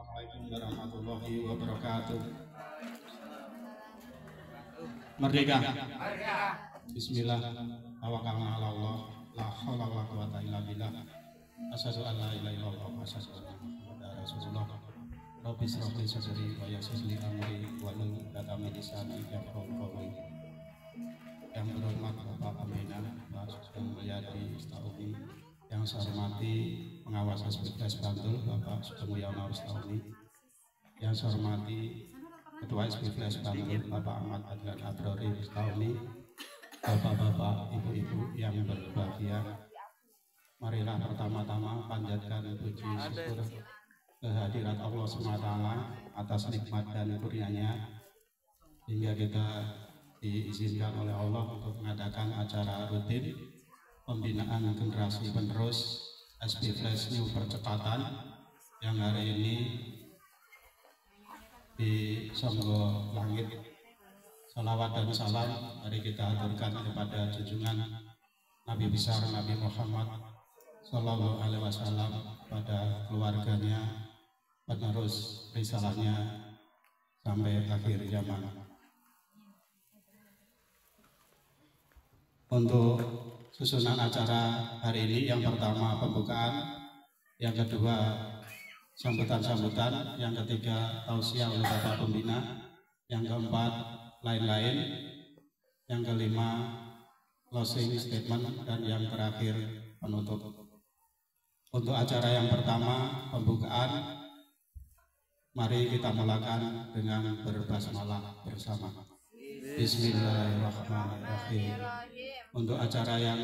Assalamualaikum warahmatullahi wabarakatuh. Merdeka. Bismillah. Tawakkalna 'ala Allah. La haula wala quwata illa billah. Asyhadu an la ilaha illallah wa asyhadu anna Muhammadar Rasulullah. Rabbi shrah li sadri wa yassir li amri wahlul 'uqdatam min lisani yafqahu qawli. Yang berhormat Bapak Pembina, Pak Sugeng Mulyadi Ustaumi, yang saya hormati pengawas SPFLS Bantul Bapak Sugeng Mulyana Ustaumi, yang saya hormati Ketua SPFLS Bantul Bapak Ahmad Adlan Abrori Ustaumi, Bapak-bapak, ibu-ibu yang berbahagia, marilah pertama-tama panjatkan puji syukur kehadirat Allah SWT atas nikmat dan kurnianya hingga kita diizinkan oleh Allah untuk mengadakan acara rutin pembinaan generasi penerus SPFLS New Percepatan yang hari ini di Songgo Langit. Salawat dan salam mari kita aturkan kepada junjungan Nabi besar Nabi Muhammad Sallallahu Alaihi Wasallam, pada keluarganya, penerus risalahnya sampai akhir zaman. Untuk susunan acara hari ini, yang pertama pembukaan, yang kedua sambutan-sambutan, yang ketiga tausiah oleh Bapak Pembina, yang keempat lain-lain, yang kelima closing statement, dan yang terakhir penutup. Untuk acara yang pertama pembukaan, mari kita mulakan dengan berbasmalah bersama. Bismillahirrahmanirrahim. Untuk acara yang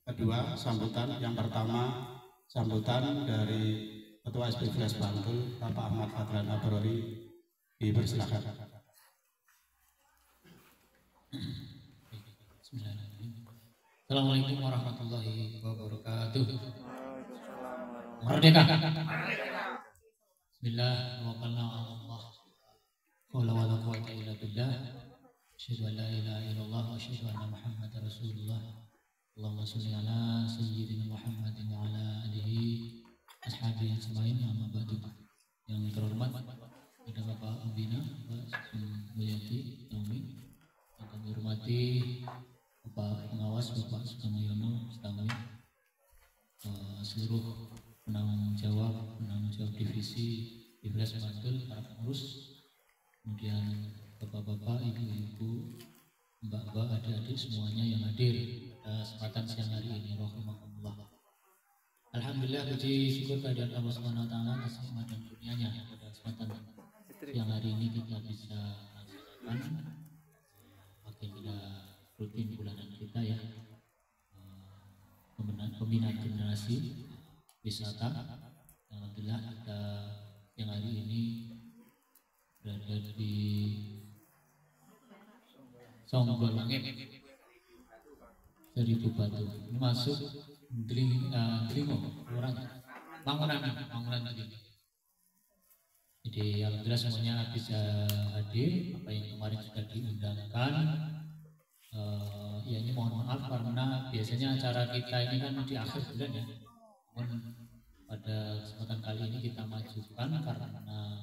kedua sambutan, yang pertama sambutan dari Ketua SPFLS Bantul Bapak Ahmad Adlan Abrori, dipersilakan. Assalamualaikum warahmatullahi wabarakatuh. Merdeka. Bismillah, tawakkalna 'ala Allah. Wala wala quwwata illa billah. Asyhadu an la ilaha illallah wa asyhadu anna Muhammadar Rasulullah. Allahumma shalli ala sayyidina Muhammadin wa ala alihi ashabihi ajmain. Amma ba'du. Yang terhormat ada Bapak Pembina, Pak Sugeng Mulyadi Ustaumi, yang kami hormati Bapak Pengawas Bapak Sugeng Mulyana Ustaumi, seluruh penanggung jawab divisi SPFLS Bantul, para pengurus, kemudian bapak-bapak, ibu-ibu, mbak-mbak, adik-adik semuanya yang hadir pada kesempatan siang hari ini, rahimakumullah. Alhamdulillah, puji syukur kehadirat Allah Subhanahu wa taala atas nikmat dan kurnianya pada kesempatan siang hari ini kita bisa melaksanakan agenda rutin bulanan kita ya, pembinaan generasi wisata. Alhamdulillah kita yang hari ini berada di Songgo Langit, Seribu Batu. Ini masuk Delingo, bangunan Delingo. Jadi alhamdulillah semuanya bisa hadir. Apa yang kemarin sudah diundangkan, ya ini mohon maaf karena biasanya acara kita ini kan di akhir bulan ya. Namun pada kesempatan kali ini kita majukan karena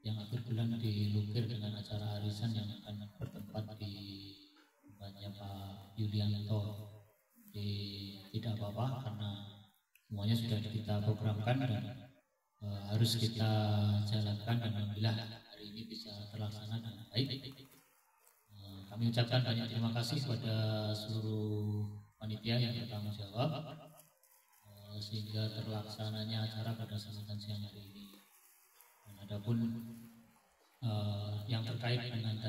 yang akhir bulan dilukir dengan acara arisan yang akan bertempat di tempatnya Pak Yulianto. Jadi tidak apa-apa karena semuanya sudah kita programkan dan harus kita jalankan, dan alhamdulillah hari ini bisa terlaksana dengan baik. Kami ucapkan banyak terima kasih kepada seluruh panitia yang bertanggung jawab sehingga terlaksananya acara pada kesempatan siang hari ini. Dan adapun yang terkait dengan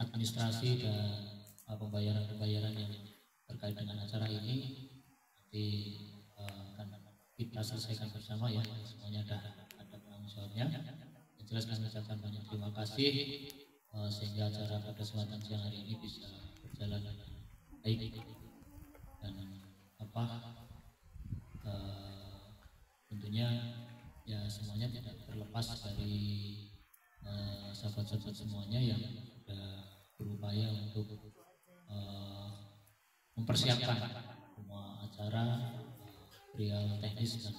administrasi dan pembayaran yang terkait dengan acara ini nanti akan kita selesaikan bersama ya, semuanya ada penanggung jawabnya. Yang jelas kami ucapkan banyak terima kasih sehingga acara pada kesempatan siang hari ini bisa berjalan dengan baik, dan tentunya ya semuanya tidak terlepas dari sahabat-sahabat semuanya yang sudah berupaya untuk mempersiapkan semua acara, perihal teknis dan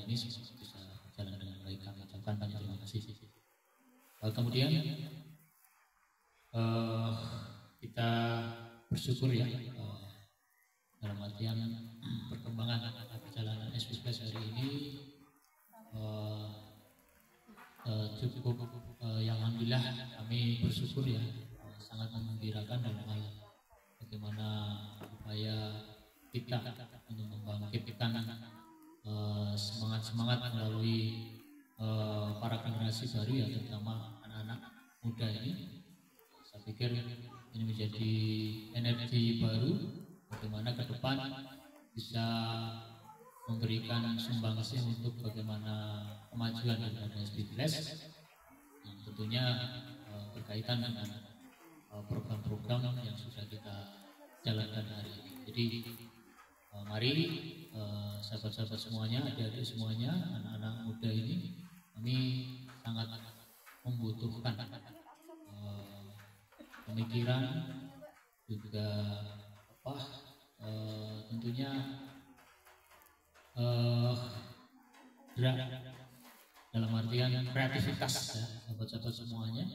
ini semoga bisa jalan dengan baik. Kami ucapkan banyak terima kasih. Kemudian kita bersyukur ya dalam artian perkembangan perjalanan S15 hari ini cukup yang alhamdulillah kami bersyukur ya, sangat menggembirakan dalam hal bagaimana upaya kita untuk membangkitkan semangat melalui para generasi baru ya, terutama anak-anak muda ini. Saya pikir ini menjadi energi baru bagaimana ke depan bisa memberikan sumbangsi untuk bagaimana kemajuan daripada S15 yang tentunya berkaitan dengan program-program yang sudah kita jalankan hari ini. Jadi mari sahabat-sahabat semuanya, adik-adik semuanya, anak-anak muda ini, kami sangat membutuhkan pemikiran juga tentunya gerak dalam artian kreativitas ya, sahabat-sahabat semuanya,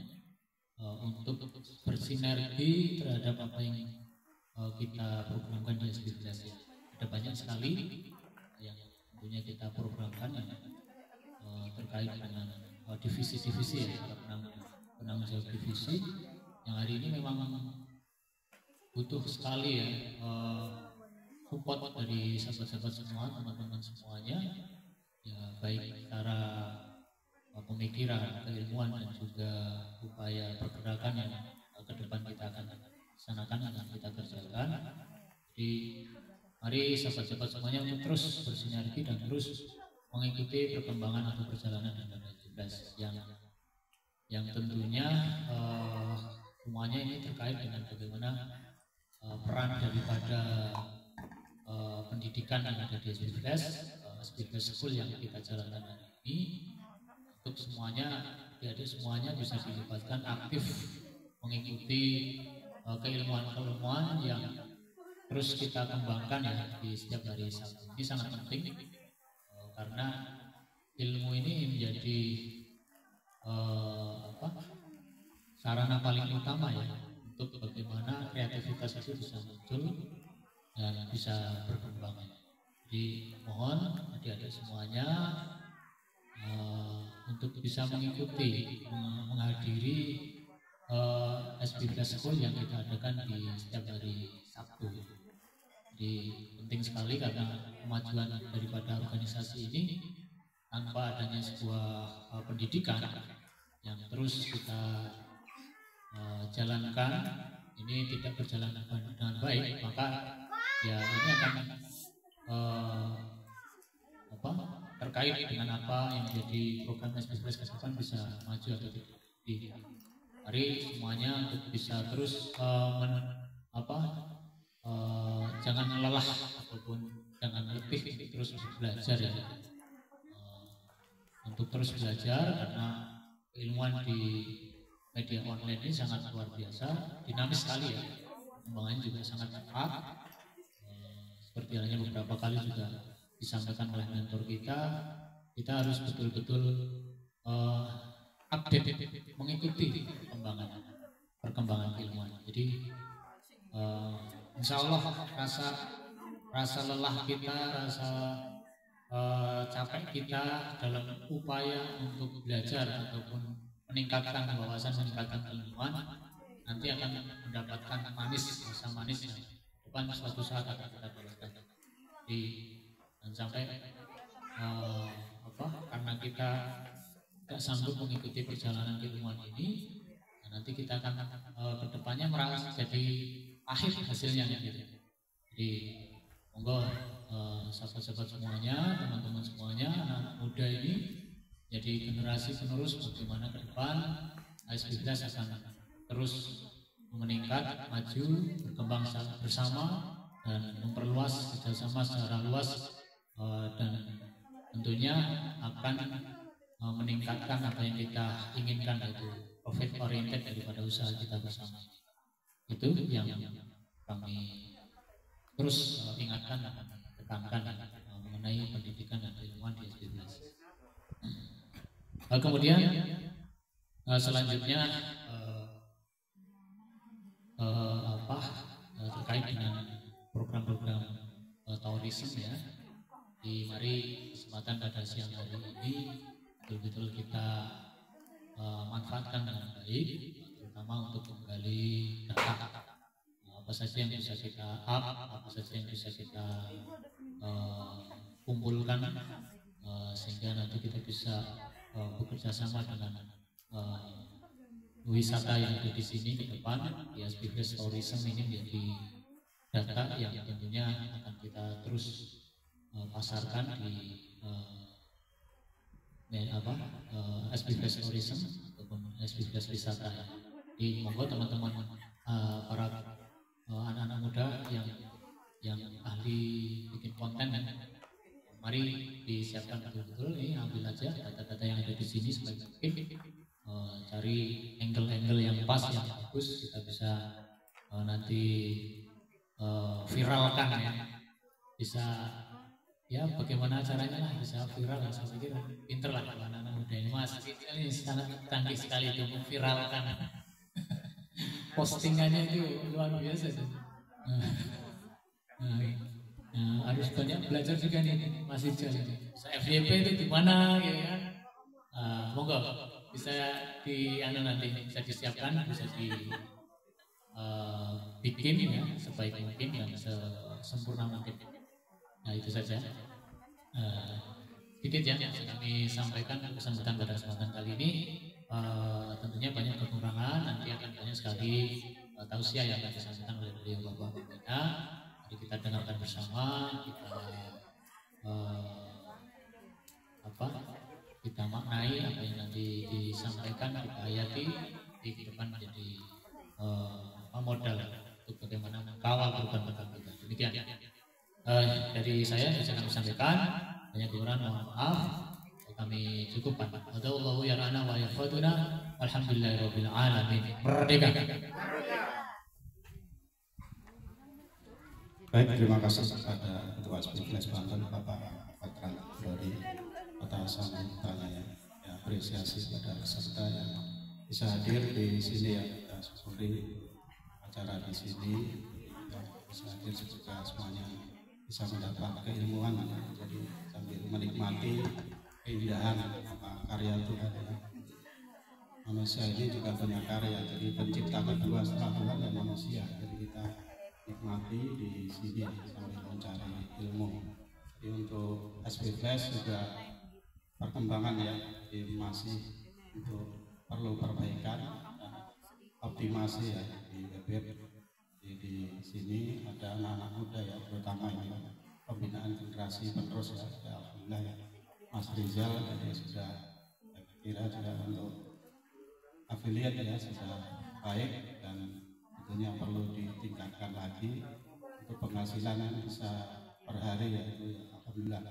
untuk bersinergi terhadap apa yang kita programkan di S15 ya. Ada banyak sekali yang tentunya kita programkan yang terkait dengan divisi-divisi ya, para penanggung jawab divisi yang hari ini memang butuh sekali ya support dari sahabat-sahabat semua, teman-teman semuanya ya, baik secara pemikiran, keilmuan dan juga upaya pergerakan yang ke depan kita akan laksanakan, akan kita kerjakan. Jadi mari sahabat-sahabat semuanya untuk terus bersinergi dan terus mengikuti perkembangan atau perjalanan dengan S15 yang tentunya semuanya ini terkait dengan bagaimana peran daripada pendidikan yang ada di S15 School yang kita jalankan hari ini, untuk semuanya, adik-adik semuanya bisa dilibatkan aktif mengikuti keilmuan-keilmuan yang terus kita kembangkan ya di setiap hari Sabtu. Ini sangat penting karena ilmu ini menjadi sarana paling utama ya untuk bagaimana kreativitas itu bisa muncul dan bisa berkembang. Jadi mohon adik-adik semuanya untuk bisa mengikuti, menghadiri S15 School yang kita adakan di setiap hari Sabtu. Jadi penting sekali karena kemajuan daripada organisasi ini tanpa adanya sebuah pendidikan yang terus kita jalankan ini tidak berjalan dengan baik, maka ya ini akan terkait dengan apa yang menjadi program S15 ke depan bisa maju atau tidak. Mari semuanya untuk bisa terus jangan lelah ataupun jangan letih untuk terus belajar ya, untuk terus belajar karena keilmuan di media online ini sangat luar biasa, dinamis sekali ya, perkembangannya juga sangat cepat. Seperti halnya beberapa kali juga disampaikan oleh mentor kita harus betul-betul update, mengikuti perkembangan ilmuwan. Jadi insya Allah rasa lelah kita, rasa capek kita dalam upaya untuk belajar ataupun meningkatkan wawasan, meningkatkan keilmuan, nanti akan mendapatkan rasa manis yang depan suatu saat akan kita dapatkan. Jadi dan sampai karena kita tidak sanggup mengikuti perjalanan keilmuan ini, nanti kita akan kedepannya merasa jadi akhir hasilnya gitu. Jadi monggo sahabat-sahabat semuanya, teman-teman semuanya, anak muda ini jadi generasi penerus bagaimana ke depan S15 akan terus meningkat, maju, berkembang bersama dan memperluas kerjasama secara luas, dan tentunya akan meningkatkan apa yang kita inginkan, yaitu profit oriented daripada usaha kita bersama. Itu yang kami terus ingatkan dan tekankan mengenai pendidikan dan keilmuan di S15. Kemudian selanjutnya terkait dengan program-program tourism ya. Mari kesempatan pada siang hari ini betul-betul kita manfaatkan dengan baik, terutama untuk menggali data apa saja yang bisa kita apa saja yang bisa kita kumpulkan sehingga nanti kita bisa bekerja sama dengan wisata yang ada di sini ke depan. Ya, speedless tourism ini menjadi data yang tentunya akan kita terus pasarkan di speedless tourism ataupun speedless wisata. Jadi monggo teman-teman para anak-anak muda yang ahli bikin konten kan, mari disiapkan betul-betul nih, ambil aja data-data yang ada di sini sebaik mungkin, cari angle-angle yang pas yang bagus, kita bisa nanti viralkan ya, bisa ya bagaimana caranya lah bisa viral. Saya pikir pinter lah kalau anak-anak muda ini, Mas ini sangat canggih sekali itu memviralkan postingannya itu luar biasa sih. Harus banyak belajar juga nih Mas Ijal ini. FYP itu gimana ya kan? Monggo bisa nanti bisa disiapkan, bisa bikin ya sebaik mungkin dan sesempurna mungkin. Nah itu saja sedikit ya yang kami sampaikan kesempatan pada kesempatan kali ini. Tentunya banyak kekurangan, nanti akan banyak sekali tausiah yang akan disampaikan oleh beliau Bapak Pembina. Mari kita dengarkan bersama, kita maknai apa yang nanti disampaikan, kita hayati di depan menjadi modal untuk bagaimana mengkawal perubahan kita. Demikian dari saya bisa kami sampaikan. Banyak kurang, mohon maaf, kami cukupkan. Allahu yarana wa yafaduna. Alhamdulillahirabbil alamin. Merdeka. Baik, terima kasih kepada Ketua Speedless Banten Bapak Patran Flori atas sambutannya ya, apresiasi pada peserta yang bisa hadir di sini ya, kita syukuri acara di sini ya, bisa hadir juga semuanya bisa mendapat keilmuan ya, jadi sambil menikmati keindahan karya Tuhan ya. Manusia ini juga punya karya, jadi pencipta kedua setelah Tuhan dan manusia, jadi kita nikmati di sini sambil mencari ilmu. Jadi untuk SPFlash juga perkembangan ya, jadi masih untuk perlu perbaikan dan optimasi ya di web. Jadi di sini ada anak-anak muda ya, terutama ini pembinaan generasi penerus ya, alhamdulillah ya. Mas Rizal jadi sudah kira juga untuk afiliat ya sudah baik dan tentunya perlu ditingkatkan lagi untuk penghasilan yang bisa per hari ya, itu ya, alhamdulillah.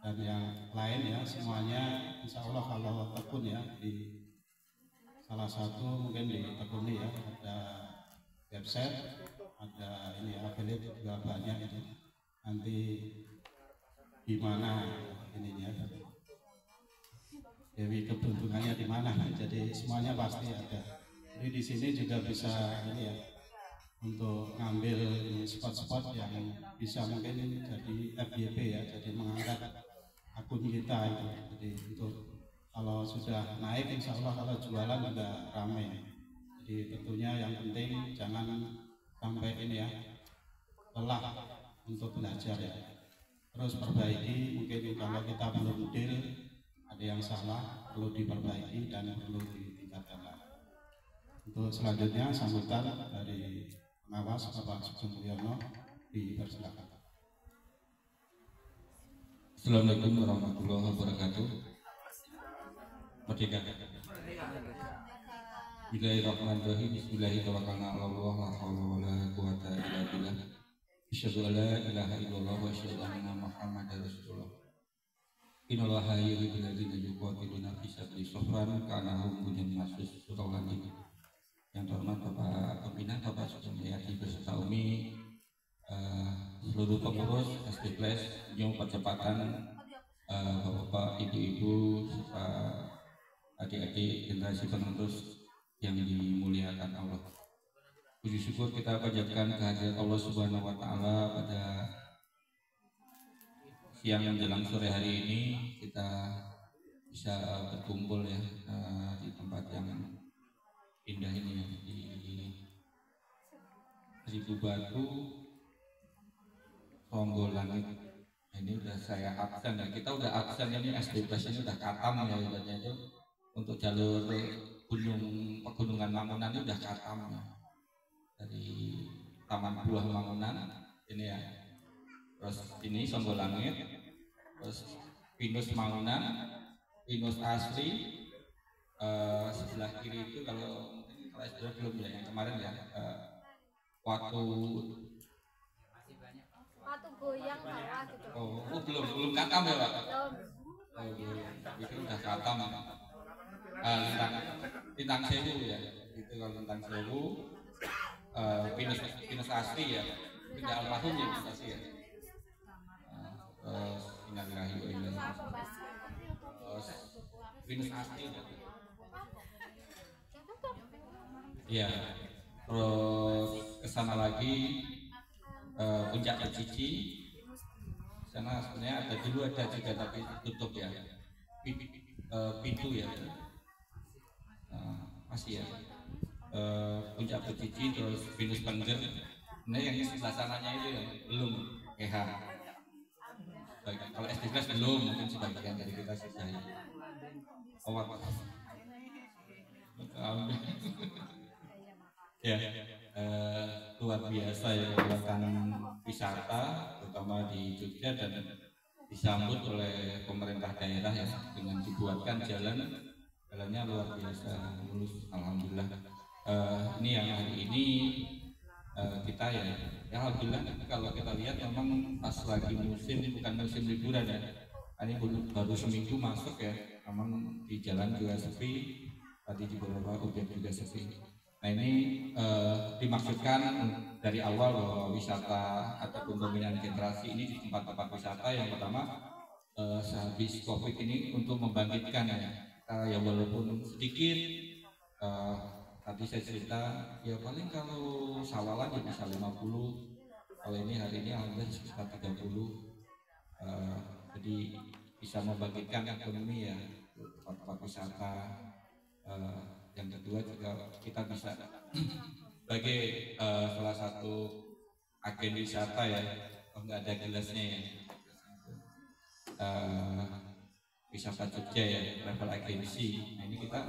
Dan yang lain ya semuanya insya Allah kalau tekun ya, di salah satu mungkin di tekuni ya, ada website, ada ini ya, affiliate juga banyak itu. Nanti gimana ininya, Dewi keberuntungannya di mana, jadi semuanya pasti ada. Jadi di sini juga bisa ini ya, untuk ngambil spot-spot yang bisa mungkin jadi FYP ya, jadi mengangkat akun kita itu. Jadi untuk kalau sudah naik insya Allah kalau jualan juga ramai. Jadi tentunya yang penting jangan sampai ini ya lelah untuk belajar ya, terus perbaiki. Mungkin kalau kita belum deal, ada yang salah perlu diperbaiki dan perlu ditingkatkan lagi. Untuk selanjutnya sambutan dari pengawas Bapak Sugeng Mulyono, dipersilakan. Assalamualaikum warahmatullahi wabarakatuh. Merdeka. Bismillahirrahmanirrahim. Bismillahirrahmanirrahim. La haula wala quwata illa billah. Asyhadu an la ilaha illallah wa asyhadu anna Muhammadar Rasulullah. Innallaha yuhibbul ladzina yuqatiluna fi sabilihi saffan ka'annahum bunyanun marsus. Surah Al-An'am. Yang terhormat Bapak Pembina, Bapak Sugeng Mulyono beserta Umi, seluruh pengurus SPFlash, New Percepatan, Bapak, Ibu-ibu, serta adik-adik generasi penerus yang dimuliakan Allah. Puji syukur kita panjatkan kehadirat Allah Subhanahu wa Ta'ala pada siang menjelang sore hari ini kita bisa berkumpul ya di tempat yang indah ini ya, di Seribu Batu, Songgolangit. Ini udah saya absen ya, kita udah absen ini SD Plus ini udah katam ya ibaratnya itu untuk jalur pegunungan Mangunan ini udah katam ya. Dari Taman Buah Mangunan ini ya, terus ini Songgolangit, terus pinus Mangunan, pinus asli, sebelah kiri itu kalau mungkin kalau SD belum ya, yang kemarin ya waktu goyang bawah gitu. Oh belum katam ya Pak? Belum. Itu udah katam. Lintang Sewu ya, itu kalau Lintang Sewu, pinus asli ya, tidak almarhum ya pinus asli ya. Innalillahi wa inna ilaihi raji'un. Pinus asli ya. Iya. Terus kesana lagi Puncak Becici. Sana sebenarnya ada dulu ada juga tapi tutup ya. Pintu ya. Masih ya. Puncak Becici terus Pinus Pengger. Nah yang di sebelah sananya itu ya belum EH. Kalau SD kelas belum, mungkin sebagian dari kita sudah ya. Ya, luar biasa ya kegiatan wisata terutama di Jogja dan disambut oleh pemerintah daerah ya dengan dibuatkan jalannya luar biasa mulus, alhamdulillah. Ini yang hari ini kita ya alhamdulillah kalau kita lihat memang pas lagi musim, bukan musim liburan ya, ini baru seminggu masuk ya, memang di jalan juga sepi, tadi di beberapa objek juga sepi. Nah ini dimaksudkan dari awal bahwa wisata ataupun pembinaan generasi ini di tempat-tempat wisata yang pertama sehabis COVID ini untuk membangkitkan ya walaupun sedikit. Tadi saya cerita ya paling kalau sawalan ya bisa 50, kalau ini hari ini alhamdulillah sekitar 30. Jadi bisa membangkitkan ekonomi ya tempat-tempat wisata. Yang kedua juga kita bisa sebagai salah satu agen wisata ya, nggak ada gelasnya ya, wisata Jogja ya, travel agency. Nah ini kita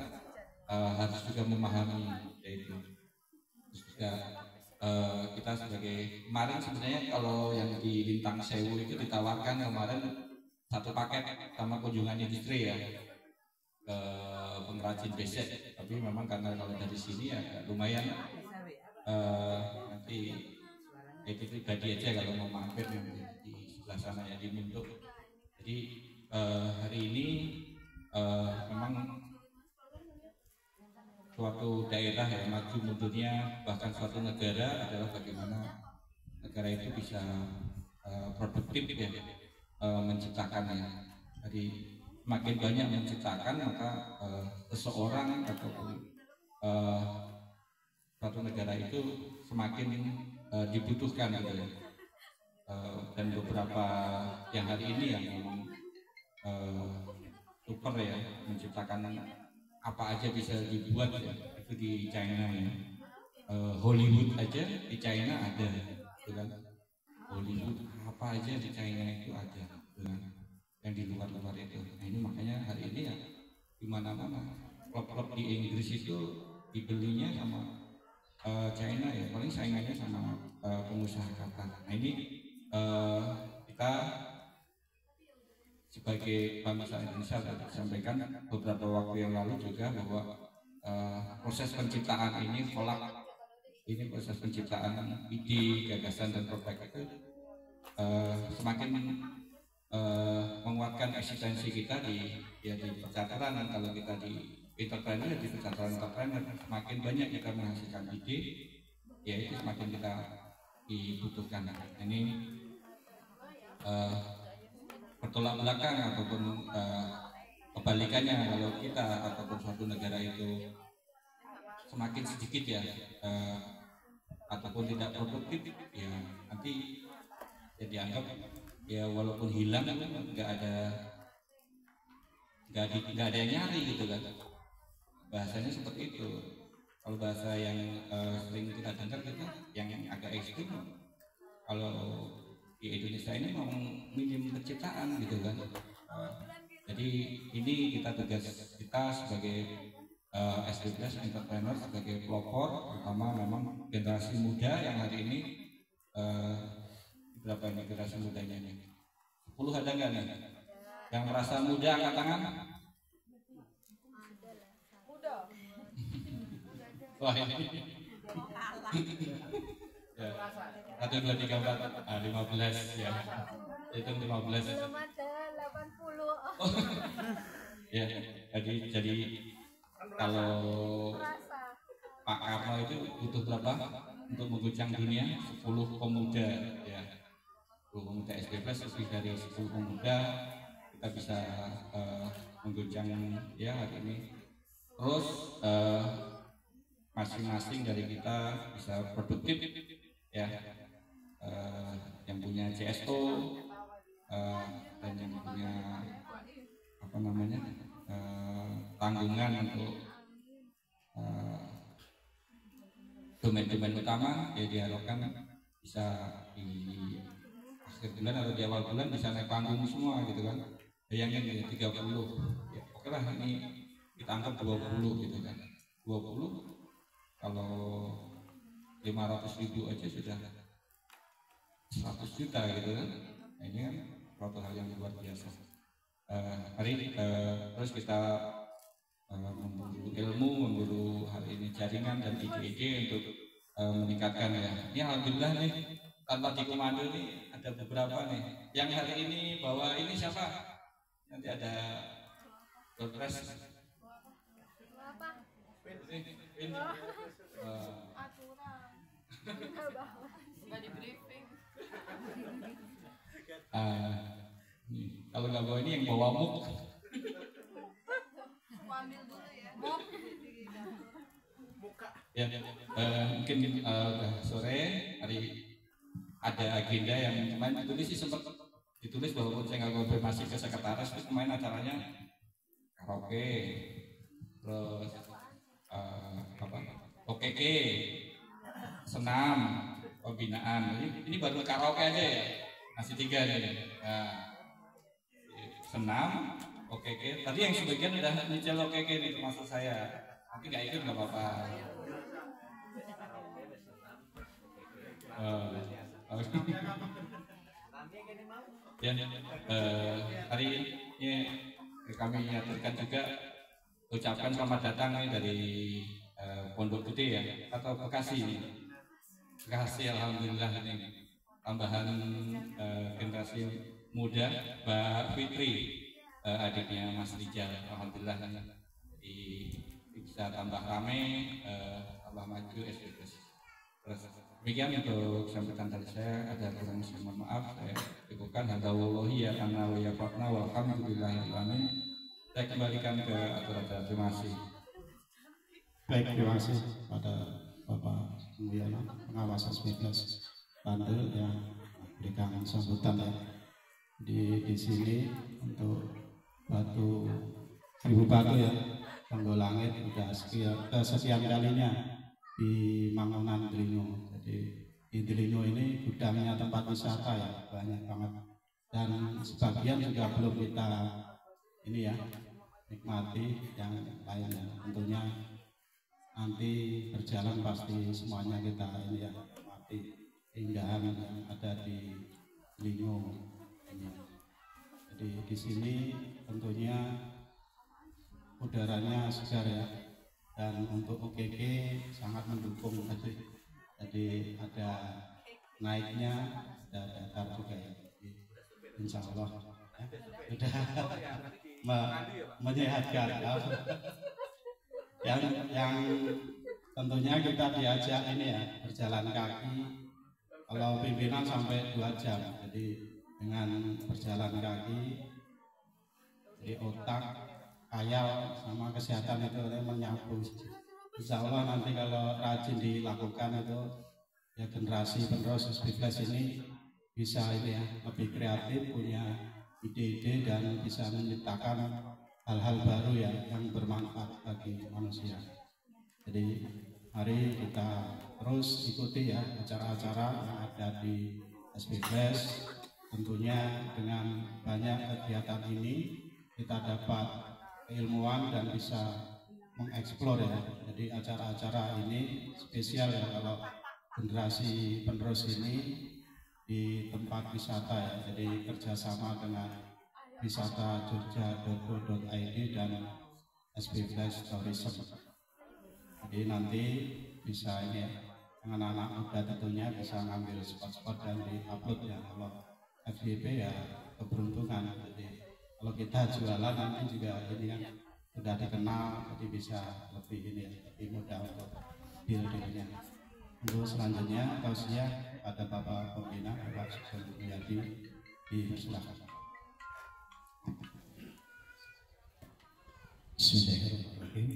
harus juga memahami yaitu juga kita sebagai kemarin sebenarnya kalau yang di Lintang Sewu itu ditawarkan kemarin satu paket sama kunjungan industri ya, pengrajin besek, tapi memang karena kalau dari sini ya lumayan nanti itu pribadi aja kalau mau mampir di sebelah sana ya di Muntuk. Jadi hari ini memang suatu daerah ya maju mundurnya bahkan suatu negara adalah bagaimana negara itu bisa produktif ya menciptakan ya. Jadi semakin banyak menciptakan maka seseorang ataupun suatu negara itu semakin dibutuhkan gitu ya. Dan beberapa yang hari ini yang memang super ya menciptakan apa aja bisa dibuat ya, itu di China ya. Hollywood aja di China ada, gitu kan? Hollywood apa aja di China itu ada, gitu kan? Yang di luar-luar itu. Nah ini makanya hari ini ya di mana-mana klub-klub di Inggris itu dibelinya sama China ya, paling saingannya sama pengusaha Qatar. Nah ini kita sebagai bangsa Indonesia sudah disampaikan beberapa waktu yang lalu juga bahwa proses penciptaan ini proses penciptaan ide, gagasan dan produk itu semakin menguatkan eksistensi kita di percakapan. Kalau kita di entrepreneur, di percakapan entrepreneur semakin banyak kita menghasilkan ide, ya itu semakin kita dibutuhkan. Ini bertolak belakang ataupun kebalikannya, kalau kita ataupun suatu negara itu semakin sedikit ya ataupun tidak produktif, ya nanti ya dianggap ya walaupun hilang nggak ada yang nyari gitu kan, bahasanya seperti itu. Kalau bahasa yang sering kita dengar gitu, yang agak ekstrim, kalau di Indonesia ini mau minim penciptaan gitu kan. Jadi ini tugas kita sebagai SDPS entrepreneur, sebagai pelopor, terutama memang generasi muda yang hari ini berapa ini generasi mudanya ini? 10 ada nggak nih? Yang merasa muda angkat tangan? Muda. Wah ini. Ya. 1, 2, 3, 4, 15 ya. Hitung 15. Belum ada 80. Oh. Ya, jadi kalau Pak Karno itu butuh berapa untuk mengguncang dunia? 10 pemuda ya. 10 pemuda SDPS, lebih dari 10 pemuda kita bisa mengguncang ya hari ini. Terus masing-masing dari kita bisa produktif ya, yang punya CSO dan yang punya apa namanya tanggungan untuk domain-domain utama, ya diharapkan bisa di akhir bulan atau di awal bulan bisa naik panggung semua gitu kan. Bayangin ya 30 ya, oke lah ini kita anggap 20 gitu kan. 20 kalau 500.000 aja sudah 100 juta gitu kan. Nah, ini kan suatu hal yang luar biasa. Mari terus kita memburu ilmu, memburu hal ini jaringan dan ide-ide untuk meningkatkan ya. Ini alhamdulillah nih tanpa dikomando nih ada beberapa nih. Yang hari ini bawa ini siapa? Nanti ada Dolpres. Apa? Ini. Aturan. Enggak di briefing. Kalau nggak bawa ini yang bawa muk. Ambil dulu ya. Ya, mungkin udah sore hari ada agenda yang kemarin ditulis sih sempat ditulis walaupun saya nggak konfirmasi ke sekretaris. Terus kemarin acaranya karaoke, terus apa? OKK, senam, pembinaan. Ini baru karaoke aja ya, masih 3 nih. Nah, senam, OKK. Tadi yang sebagian udah nyicil OKK nih termasuk saya. Tapi nggak ikut nggak apa-apa. Ya, hari ini kami aturkan juga ucapkan selamat datang nih dari Pondok Gede ya atau Bekasi nih. Bekasi alhamdulillah ini tambahan generasi muda Mbak Fitri, adiknya Mas Rijal, alhamdulillah jadi bisa tambah rame, tambah maju SDPS. Terus demikian untuk sambutan dari saya, ada kurang lebih mohon maaf, saya cukupkan. Hadawallahi ya kana wa yafatna walhamdulillahirrahmanirrahim. Saya kembalikan ke acara. Terima kasih. Baik, terima kasih pada Bapak Mulyono, pengawas SDPS Bantul yang berikan sambutan ya di sini untuk batu 1000 batu ya, Tanggo Langit udah kesekian kalinya di Mangunan Delingo. Jadi di Delingo ini gudangnya tempat wisata ya, banyak banget, dan sebagian juga belum kita ini ya nikmati, yang lainnya tentunya nanti berjalan pasti semuanya kita ini ya nikmati keindahan yang ada di Delingo ini. Jadi di sini tentunya udaranya segar ya, dan untuk OKK sangat mendukung tadi. Jadi ada naiknya, ada datar juga ya. Jadi, insya Allah ya, sudah menyehatkan. Yang tentunya kita diajak ini ya berjalan kaki. Kalau pimpinan sampai 2 jam. Jadi dengan berjalan kaki, jadi otak khayal sama kesehatan itu menyatu. Insya Allah nanti kalau rajin dilakukan itu ya generasi penerus SB Flash ini bisa ini ya lebih kreatif, punya ide-ide dan bisa menciptakan hal-hal baru ya yang bermanfaat bagi manusia. Jadi mari kita terus ikuti ya acara-acara yang ada di SB Flash. Tentunya dengan banyak kegiatan ini kita dapat keilmuan dan bisa mengeksplor ya. Jadi acara-acara ini spesial ya kalau generasi penerus ini di tempat wisata ya. Jadi kerjasama dengan wisata jogja.go.id dan SB Flash Tourism. Jadi nanti bisa ini ya, anak-anak muda tentunya bisa ngambil spot-spot dan di-upload ya. Kalau FYP ya keberuntungan. Jadi kalau kita jualan nanti juga ini kan sudah dikenal, jadi bisa lebih ini lebih mudah untuk buildingnya. Untuk selanjutnya tausiah pada Bapak Pembina Bapak Sugeng Mulyadi dipersilakan. Bismillahirrahmanirrahim.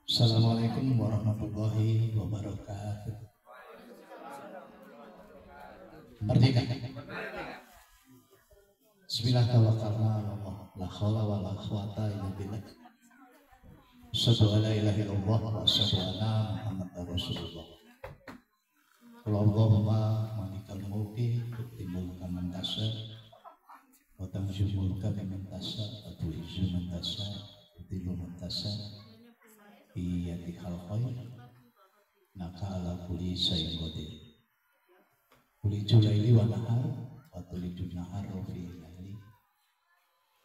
Assalamualaikum warahmatullahi wabarakatuh. Merdeka. Bismillah tawakkalna 'ala Allah, la haula wala quwata illa billah. Asyhadu an la ilaha illallah wa asyhadu anna Muhammadar Rasulullah. Allahumma malikal mulki tu'til mulka man tasha wa tanzi'ul mulka mimman tasha wa tu'izzu man tasha wa tudhillu man tasha bi yadikal khair innaka ala kulli syai'in qadir. Tulijul laili wa nahar wa tulijul nahar fi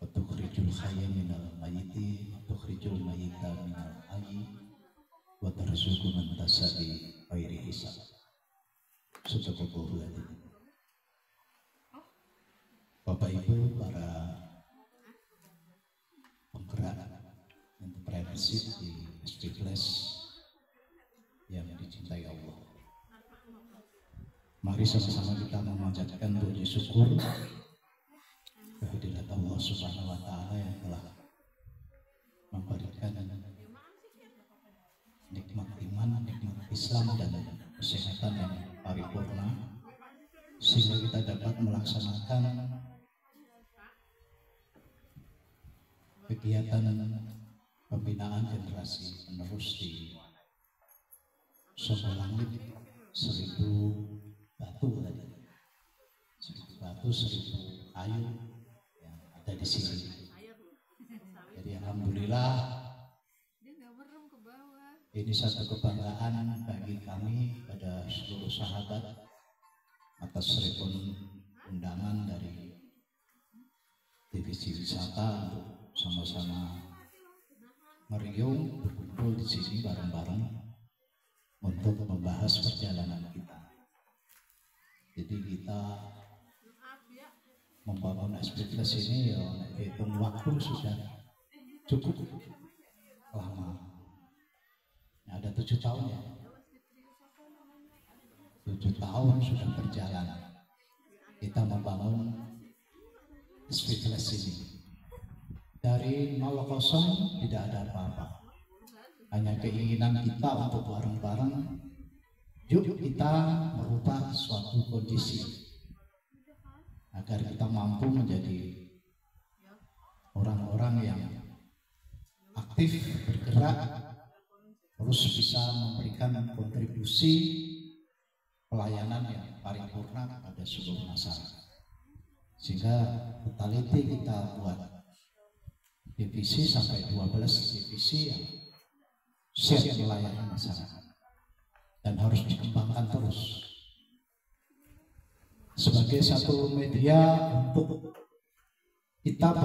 wa tukhrijul hayya minal mayyiti wa tukhrijul mayyita minal hayyi wa tarzuqu man tasha bi ghairi hisab. Sadaqallahu adzim. Bapak Ibu para penggerak entrepreneurship di SB Flash yang dicintai Allah, mari sama-sama kita memanjatkan puji syukur kehadirat Allah Subhanahu wa Ta'ala yang telah memberikan nikmat iman, nikmat Islam dan kesehatan yang paripurna sehingga kita dapat melaksanakan kegiatan pembinaan generasi penerus di Sobo Langit 1000 batu tadi, 1000 batu, 1000 kayu yang ada di sini. Jadi alhamdulillah ini satu kebanggaan bagi kami pada seluruh sahabat atas respon undangan dari divisi wisata untuk sama-sama meriung berkumpul di sini bareng-bareng untuk membahas perjalanan kita. Jadi kita membangun SB Flash ini ya hitung waktu sudah cukup lama. Ada 7 tahun ya. 7 tahun sudah berjalan. Kita membangun SB Flash ini. Dari 0 tidak ada apa-apa. Hanya keinginan kita untuk bareng-bareng. Yuk kita merubah suatu kondisi agar kita mampu menjadi orang-orang yang aktif bergerak, terus bisa memberikan kontribusi pelayanan yang paripurna kepada seluruh masyarakat. Sehingga totality kita buat divisi sampai 12 divisi yang siap melayani masyarakat dan harus dikembangkan terus sebagai satu media untuk kita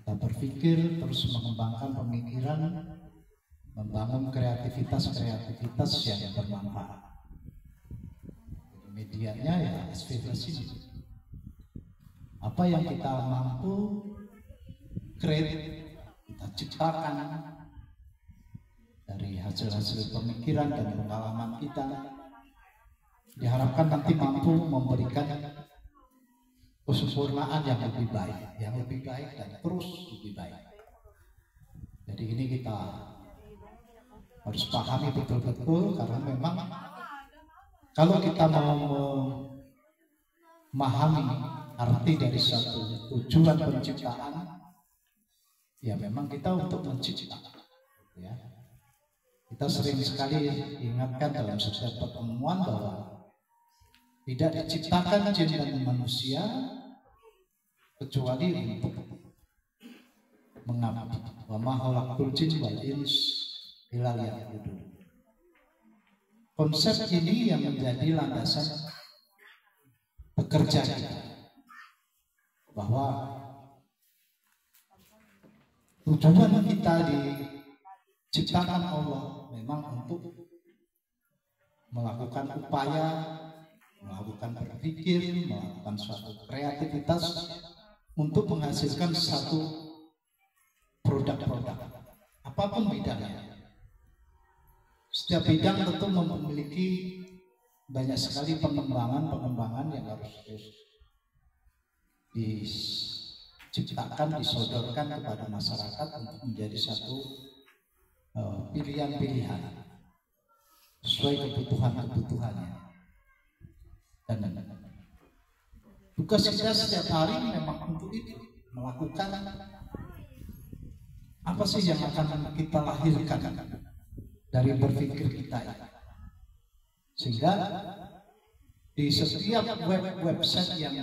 berpikir terus mengembangkan pemikiran, membangun kreativitas yang bermanfaat. Medianya ya SB Flash ini. Apa yang kita mampu create, kita ciptakan dari hasil-hasil pemikiran dan pengalaman kita, diharapkan nanti mampu memberikan kesempurnaan yang lebih baik dan terus lebih baik. Jadi ini kita harus pahami betul-betul, karena memang kalau kita mau memahami arti dari satu tujuan penciptaan, ya memang kita untuk menciptakan, ya. Kita sering sekali ingatkan dalam setiap pertemuan bahwa tidak diciptakan jin dan manusia kecuali untuk mengabdi. Wa ma khalaqtul jin wal ins illa liya'budun. Konsep ini yang menjadi landasan bekerja kita, bahwa tujuan kita diciptakan Allah memang untuk melakukan upaya, melakukan berpikir, melakukan suatu kreativitas untuk menghasilkan satu produk-produk, apapun bidangnya. Setiap bidang tentu memiliki banyak sekali pengembangan yang harus diciptakan, disodorkan kepada masyarakat untuk menjadi satu pilihan-pilihan sesuai kebutuhannya. Dan tugas kita setiap hari memang untuk itu, melakukan apa sih yang akan kita lahirkan dari berpikir kita ini. Sehingga di setiap website yang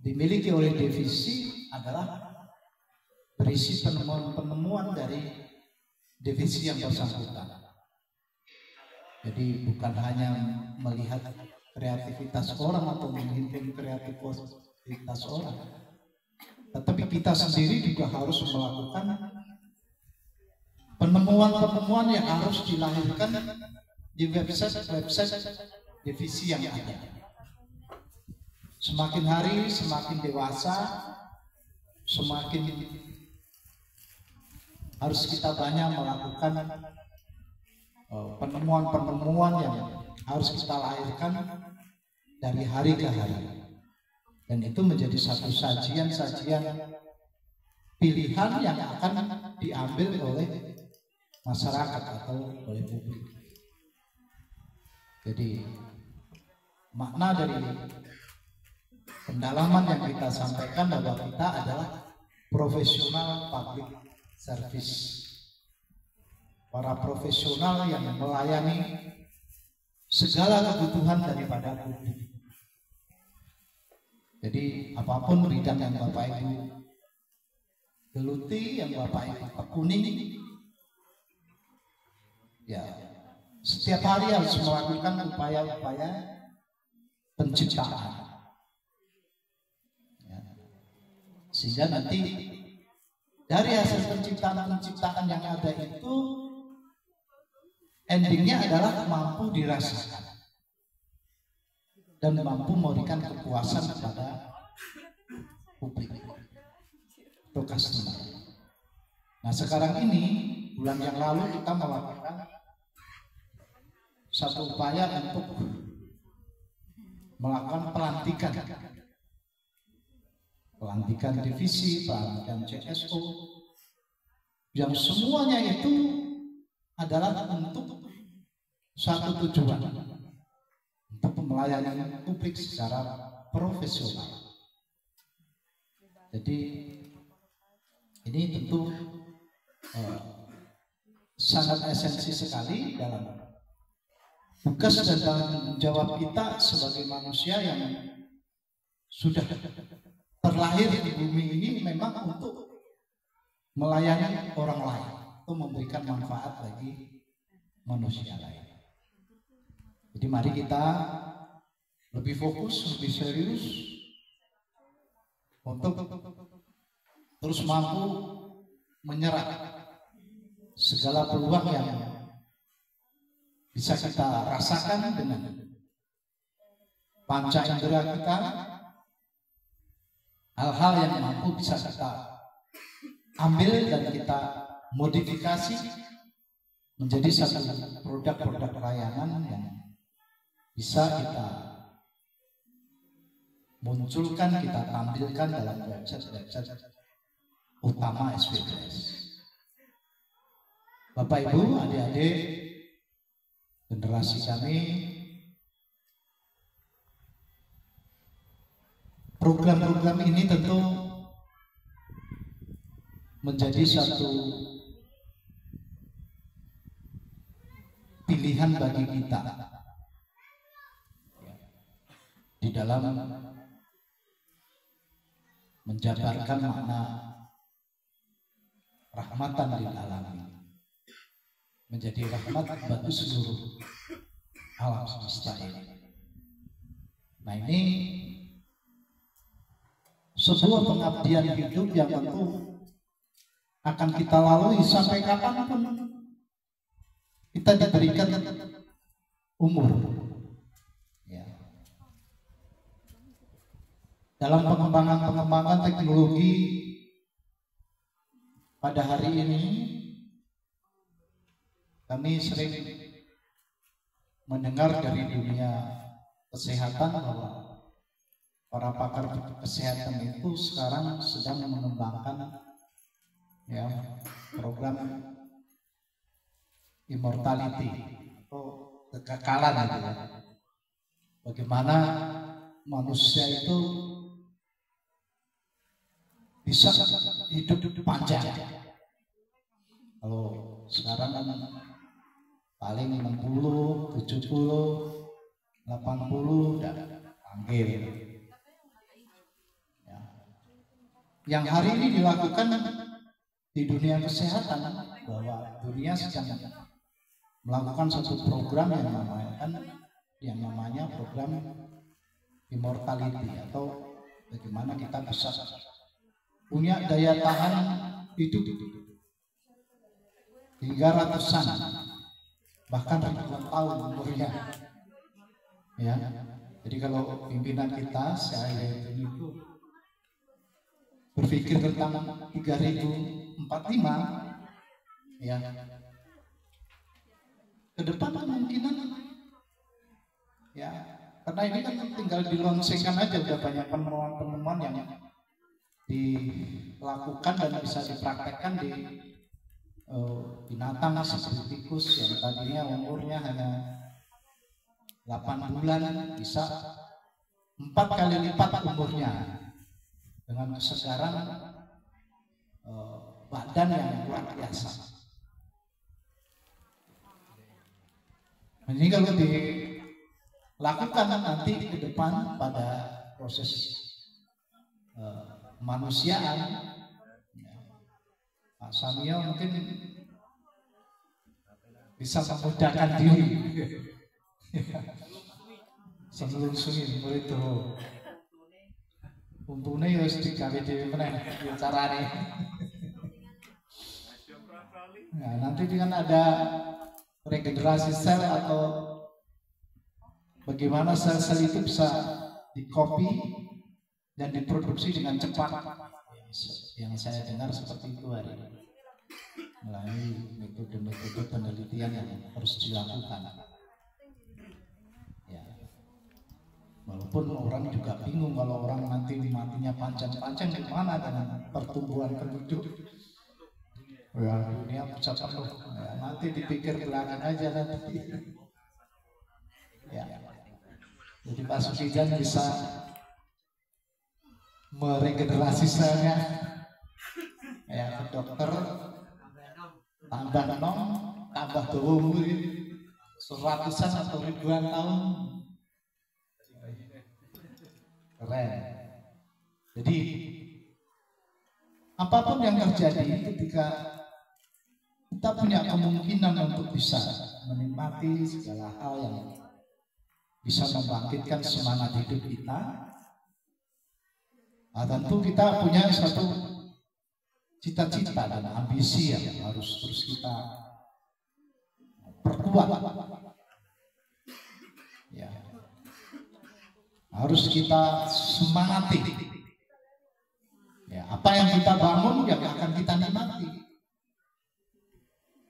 dimiliki oleh divisi adalah berisi penemuan dari divisi yang bersangkutan. Jadi bukan hanya melihat kreativitas orang atau menghimpun kreativitas orang, tetapi kita sendiri juga harus melakukan penemuan-penemuan yang harus dilahirkan di website divisi yang ada. Semakin hari semakin dewasa, semakin harus kita banyak melakukan penemuan-penemuan yang harus kita lahirkan dari hari ke hari. Dan itu menjadi satu sajian-sajian pilihan yang akan diambil oleh masyarakat atau oleh publik. Jadi makna dari pendalaman yang kita sampaikan bahwa kita adalah profesional public service, para profesional yang melayani segala kebutuhan daripada publik. Jadi apapun bidang yang Bapak Ibu geluti, yang Bapak Ibu tekuni, ya setiap hari harus melakukan upaya-upaya penciptaan, ya. Sehingga nanti dari hasil penciptaan yang ada itu endingnya adalah mampu dirasakan dan mampu memberikan kepuasan kepada publik atau customer. Nah sekarang ini, bulan yang lalu kita melakukan satu upaya untuk melakukan pelantikan divisi, pelantikan CSO, yang semuanya itu adalah untuk satu tujuan, untuk melayani publik secara profesional. Jadi ini tentu sangat esensi sekali dalam tugas dan tanggung jawab kita sebagai manusia yang sudah terlahir di bumi ini memang untuk melayani orang lain, untuk memberikan manfaat bagi manusia lain. Jadi mari kita lebih fokus, lebih serius untuk terus mampu menyerap segala peluang yang bisa kita rasakan dengan panca indera kita, hal-hal yang mampu bisa kita ambil dan kita modifikasi menjadi satu produk-produk layanan yang bisa kita munculkan, kita tampilkan dalam website utama SPBS. Bapak Ibu, adik-adik, generasi kami, program-program ini tentu menjadi satu pilihan bagi kita di dalam menjabarkan makna rahmatan lil alamin, menjadi rahmat bagi seluruh alam semesta ini. Nah, ini sebuah pengabdian hidup yang tentu akan kita lalui sampai kapanpun kita diberikan umur. Ya. Dalam pengembangan teknologi pada hari ini, kami sering mendengar dari dunia kesehatan bahwa para pakar kesehatan itu sekarang sedang mengembangkan ya program immortality atau kekekalan gitu ya. Bagaimana manusia itu bisa hidup panjang. Kalau sekarang kan paling 60, 70, 80 dan panggil. Ya. Yang hari ini dilakukan di dunia kesehatan bahwa dunia sedang melakukan satu program yang namanya program immortality atau bagaimana kita bisa punya daya tahan hidup hingga ratusan bahkan ribuan tahun umurnya. Ya, jadi kalau pimpinan kita saya itu berpikir tentang 3045 ya, ke depan kemungkinan ya, karena ini kan tinggal dilonsengkan aja, udah banyak penemuan-penemuan yang dilakukan dan bisa dipraktekkan di binatang seperti tikus yang tadinya umurnya hanya 8 bulan bisa 4 kali lipat umurnya dengan kesegaran badan yang luar biasa. Ini kalau dilakukan nanti ke depan pada proses kemanusiaan, Pak Samio mungkin bisa memudahkan diri. Sebelum sunyi itu untune ya wis digawe dhewe meneh carane. Nah, nanti dengan ada regenerasi sel atau bagaimana sel-sel itu bisa dikopi dan diproduksi dengan cepat, yang saya dengar seperti itu hari ini melalui metode-metode penelitian yang harus dilakukan. Ya. Walaupun orang juga bingung kalau orang nanti matinya panjang-panjang gimana dengan pertumbuhan penduduk. Ya, dunia bisa penuh. Ya, nanti dipikir belakangan aja nanti. Ya. Jadi Pak Sukijan bisa meregenerasi selnya. Ya, ke dokter tambah nom, tambah umur seratusan atau ribuan tahun. Keren. Jadi apapun yang terjadi ketika kita punya kemungkinan untuk bisa menikmati segala hal yang bisa membangkitkan semangat hidup kita, tentu kita punya satu cita-cita dan ambisi yang harus terus kita perkuat. Ya. Harus kita semangati. Ya, apa yang kita bangun yang akan kita nikmati.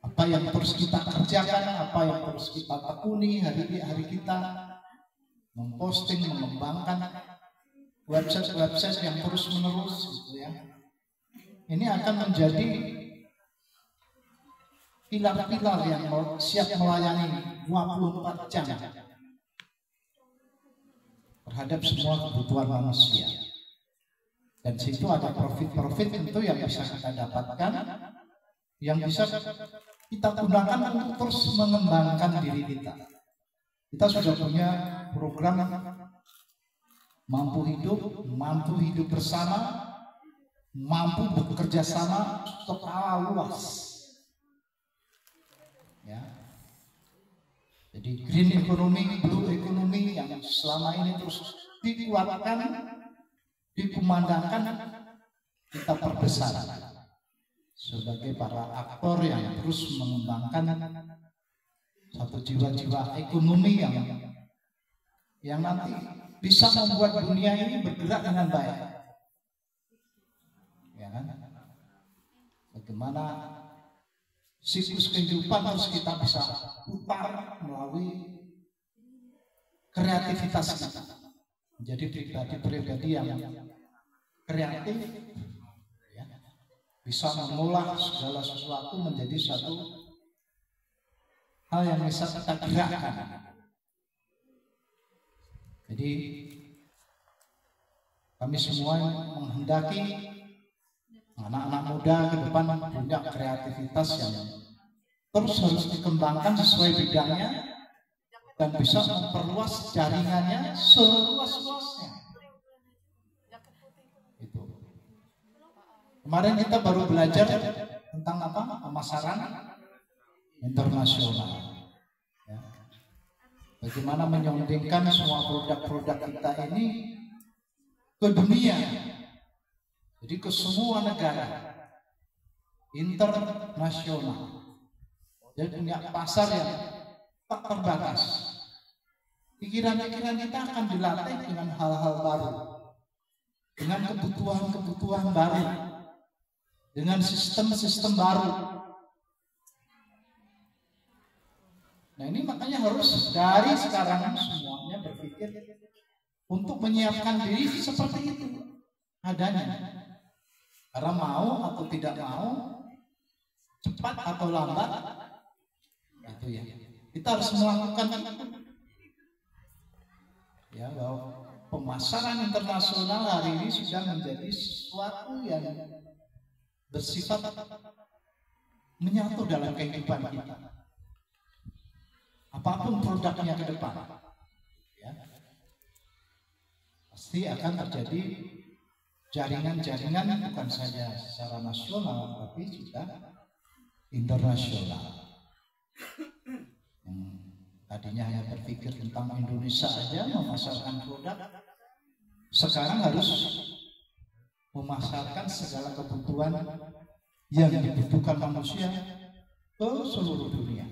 Apa yang terus kita kerjakan, apa yang terus kita tekuni hari kita memposting, mengembangkan website yang terus menerus gitu ya. Ini akan menjadi pilar-pilar yang siap melayani 24 jam terhadap semua kebutuhan manusia. Dan situ ada profit tentu yang bisa kita dapatkan, yang bisa kita gunakan untuk terus mengembangkan diri kita. Kita sudah punya program mampu hidup bersama, mampu bekerja sama skala luas. Ya. Jadi green economy, blue economy yang selama ini terus dikuatkan, dikumandangkan, kita perbesar sebagai para aktor yang terus mengembangkan satu jiwa-jiwa ekonomi yang nanti bisa membuat dunia ini bergerak dengan baik. Ya kan? Bagaimana siklus kehidupan harus kita bisa putar melalui kreativitas kita. Menjadi pribadi-pribadi yang kreatif, ya, bisa mengolah segala sesuatu menjadi satu hal yang bisa kita gerakkan. Jadi kami semua menghendaki anak-anak muda ke depan punya kreativitas yang terus harus dikembangkan sesuai bidangnya dan bisa memperluas jaringannya seluas-luasnya. Itu. Kemarin kita baru belajar tentang apa? Pemasaran internasional. Ya. Bagaimana menyondingkan semua produk-produk kita ini ke dunia. Jadi ke semua negara internasional. Dia punya pasar yang tak terbatas. Pikiran-pikiran kita akan dilatih dengan hal-hal baru, dengan kebutuhan-kebutuhan baru, dengan sistem-sistem baru. Nah ini makanya harus dari sekarang semuanya berpikir untuk menyiapkan diri seperti itu adanya. Karena mau atau tidak mau, cepat atau lambat, itu ya. Kita harus melakukan ya, bahwa pemasaran internasional hari ini sudah menjadi sesuatu yang bersifat menyatu dalam kehidupan kita. Apapun produknya ke depan, ya, pasti akan terjadi jaringan-jaringan bukan saja secara nasional tapi juga internasional. Tadinya hanya berpikir tentang Indonesia saja memasarkan produk, sekarang harus memasarkan segala kebutuhan yang dibutuhkan manusia ke seluruh dunia.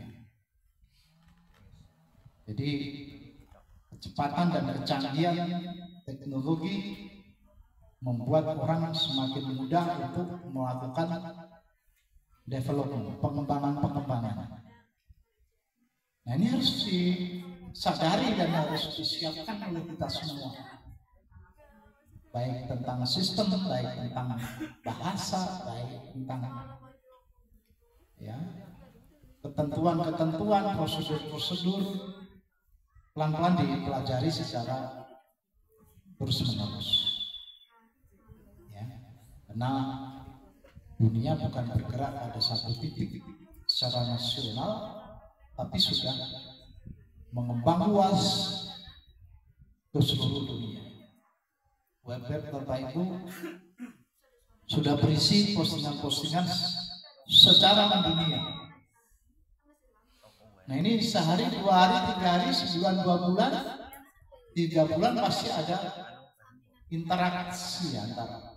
Jadi kecepatan dan kecanggihan teknologi membuat orang semakin mudah untuk melakukan development, pengembangan. Nah ini harus disadari dan harus disiapkan oleh kita semua. Baik tentang sistem, baik tentang bahasa, baik tentang ya, ketentuan-ketentuan, prosedur-prosedur, pelan-pelan dipelajari secara terus-menerus. Karena dunia bukan bergerak pada satu titik secara nasional, tapi sudah mengembang luas ke seluruh dunia. Web Bapak Ibu sudah berisi postingan-postingan secara mendunia. Nah ini sehari, 2 hari, 3 hari, sebulan, 2 bulan, 3 bulan pasti ada interaksi antara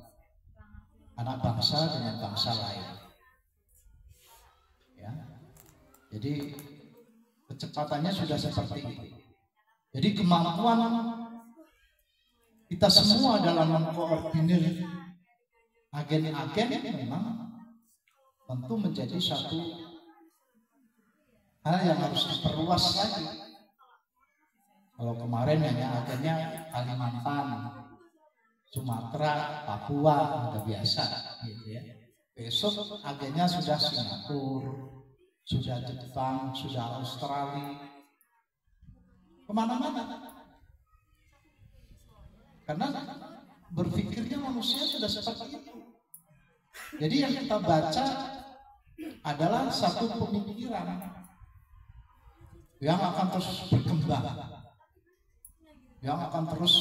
anak bangsa dengan bangsa lain. Ya. Jadi kecepatannya sudah seperti itu. Jadi kemampuan kita semua dalam mengkoordinir agen-agen memang tentu menjadi satu hal yang harus diperluas lagi. Kalau kemarin hanya agennya Kalimantan, Sumatera, Papua, udah biasa gitu ya. Besok agennya sudah Singapura, sudah Jepang, sudah Australia, kemana-mana. Karena berpikirnya manusia sudah seperti itu. Jadi yang kita baca adalah satu pemikiran yang akan terus berkembang, yang akan terus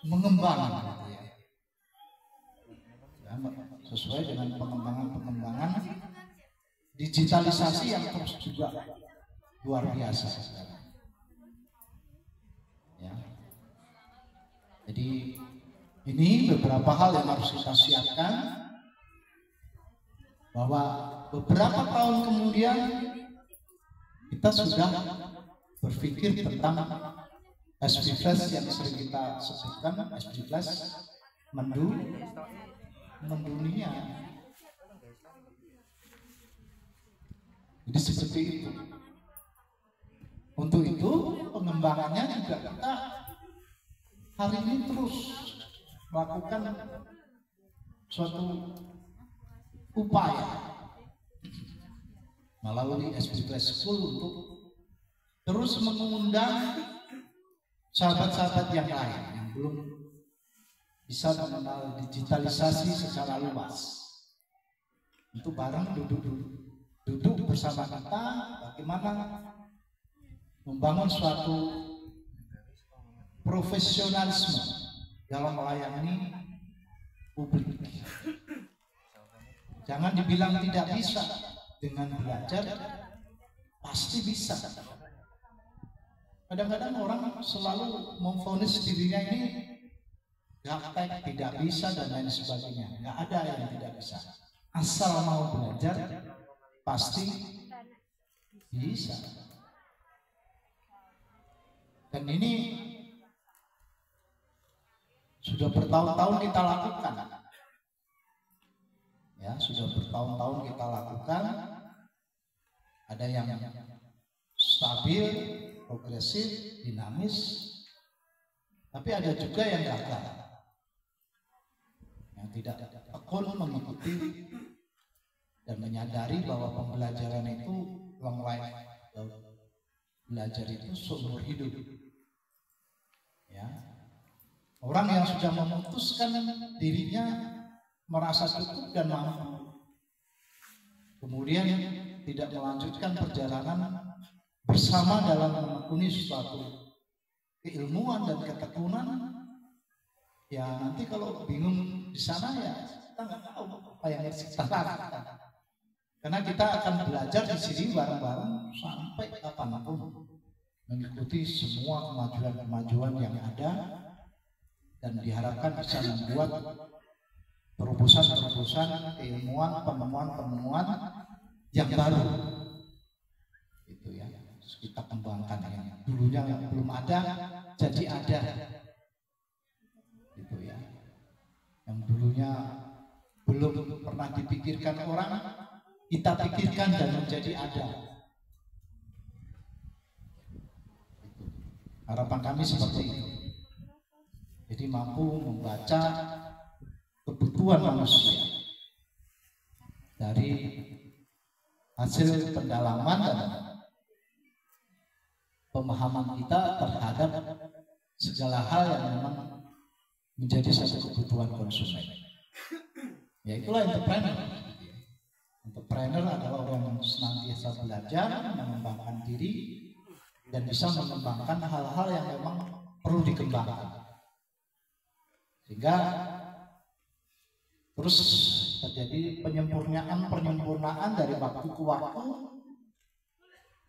mengembang, gitu ya. Sesuai dengan pengembangan digitalisasi yang terus juga luar biasa sekarang. Ya. Jadi ini beberapa hal yang harus kita siapkan, bahwa beberapa tahun kemudian kita sudah berpikir tentang SP Plus yang sering kita sebutkan, SP Plus mendunia. Jadi seperti itu. Untuk itu pengembangannya juga kita hari ini terus melakukan suatu upaya melalui SP Plus School untuk terus mengundang sahabat-sahabat yang lain yang belum bisa mengenal digitalisasi secara luas. Itu bareng duduk bersama kita bagaimana membangun suatu profesionalisme dalam melayani publik. Jangan dibilang tidak bisa, dengan belajar pasti bisa. Kadang-kadang orang selalu memvonis dirinya ini gaptek, tidak bisa dan lain sebagainya. Nggak ada yang tidak bisa. Asal mau belajar pasti bisa. Dan ini sudah bertahun-tahun kita lakukan. Ya, sudah bertahun-tahun kita lakukan. Ada yang stabil, progresif, dinamis, tapi ada juga yang gagal, yang tidak tekun mengikuti dan menyadari bahwa pembelajaran itu long life, belajar itu seumur hidup. Ya, orang yang sudah memutuskan dirinya merasa cukup dan mampu, kemudian tidak melanjutkan perjalanan bersama dalam menekuni suatu keilmuan dan ketekunan, ya nanti kalau bingung di sana ya kita nggak tahu apa yang harus kita lakukan. Karena kita akan belajar di sini bareng-bareng sampai kapanpun, mengikuti semua kemajuan-kemajuan yang ada, dan diharapkan bisa membuat terobosan-terobosan keilmuan, penemuan-penemuan yang baru. Itu ya, terus kita kembangkan yang dulunya yang belum ada jadi ada. Itu ya, yang dulunya belum pernah dipikirkan orang, kita pikirkan dan menjadi ada. Harapan kami seperti itu. Jadi mampu membaca kebutuhan manusia dari hasil pendalaman dan pemahaman kita terhadap segala hal yang memang menjadi satu kebutuhan konsumen. Ya itulah entrepreneur. Entrepreneur adalah orang yang senantiasa belajar, mengembangkan diri, dan bisa mengembangkan hal-hal yang memang perlu dikembangkan. Sehingga terus terjadi penyempurnaan dari waktu ke waktu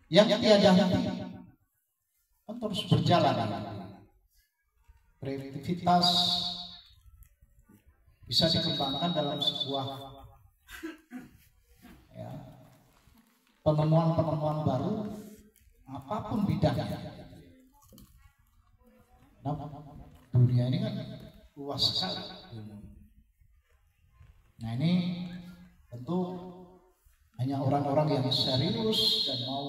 yang tiada henti, kan terus berjalan. Kreativitas bisa dikembangkan dalam sebuah ya, penemuan-penemuan baru apapun bidangnya. Nah, dunia ini kan luas sekali. Nah ini tentu hanya orang-orang yang serius dan mau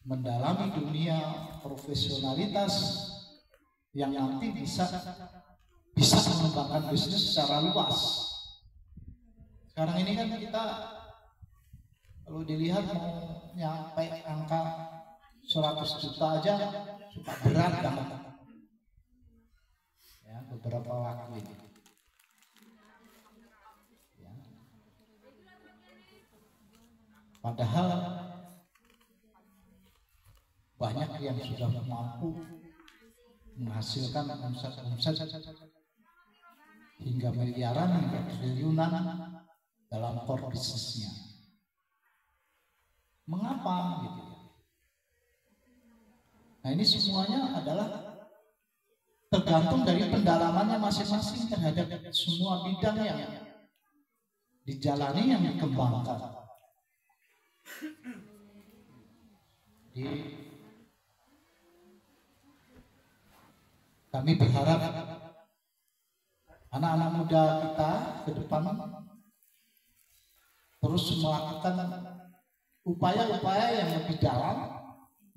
mendalami dunia profesionalitas yang nanti bisa bisa mengembangkan bisnis secara luas. Sekarang ini kan kita kalau dilihat mau nyampe angka 100 juta aja suka berat banget. Ya, beberapa waktu ini. Ya. Padahal banyak yang sudah mampu menghasilkan omset hingga miliaran, hingga triliunan dalam core bisnisnya. Mengapa gitu ya? Nah, ini semuanya adalah tergantung dari pendalamannya masing-masing terhadap semua bidang yang dijalani, yang dikembangkan. Jadi kami berharap anak-anak muda kita ke depan terus melakukan upaya-upaya yang lebih dalam,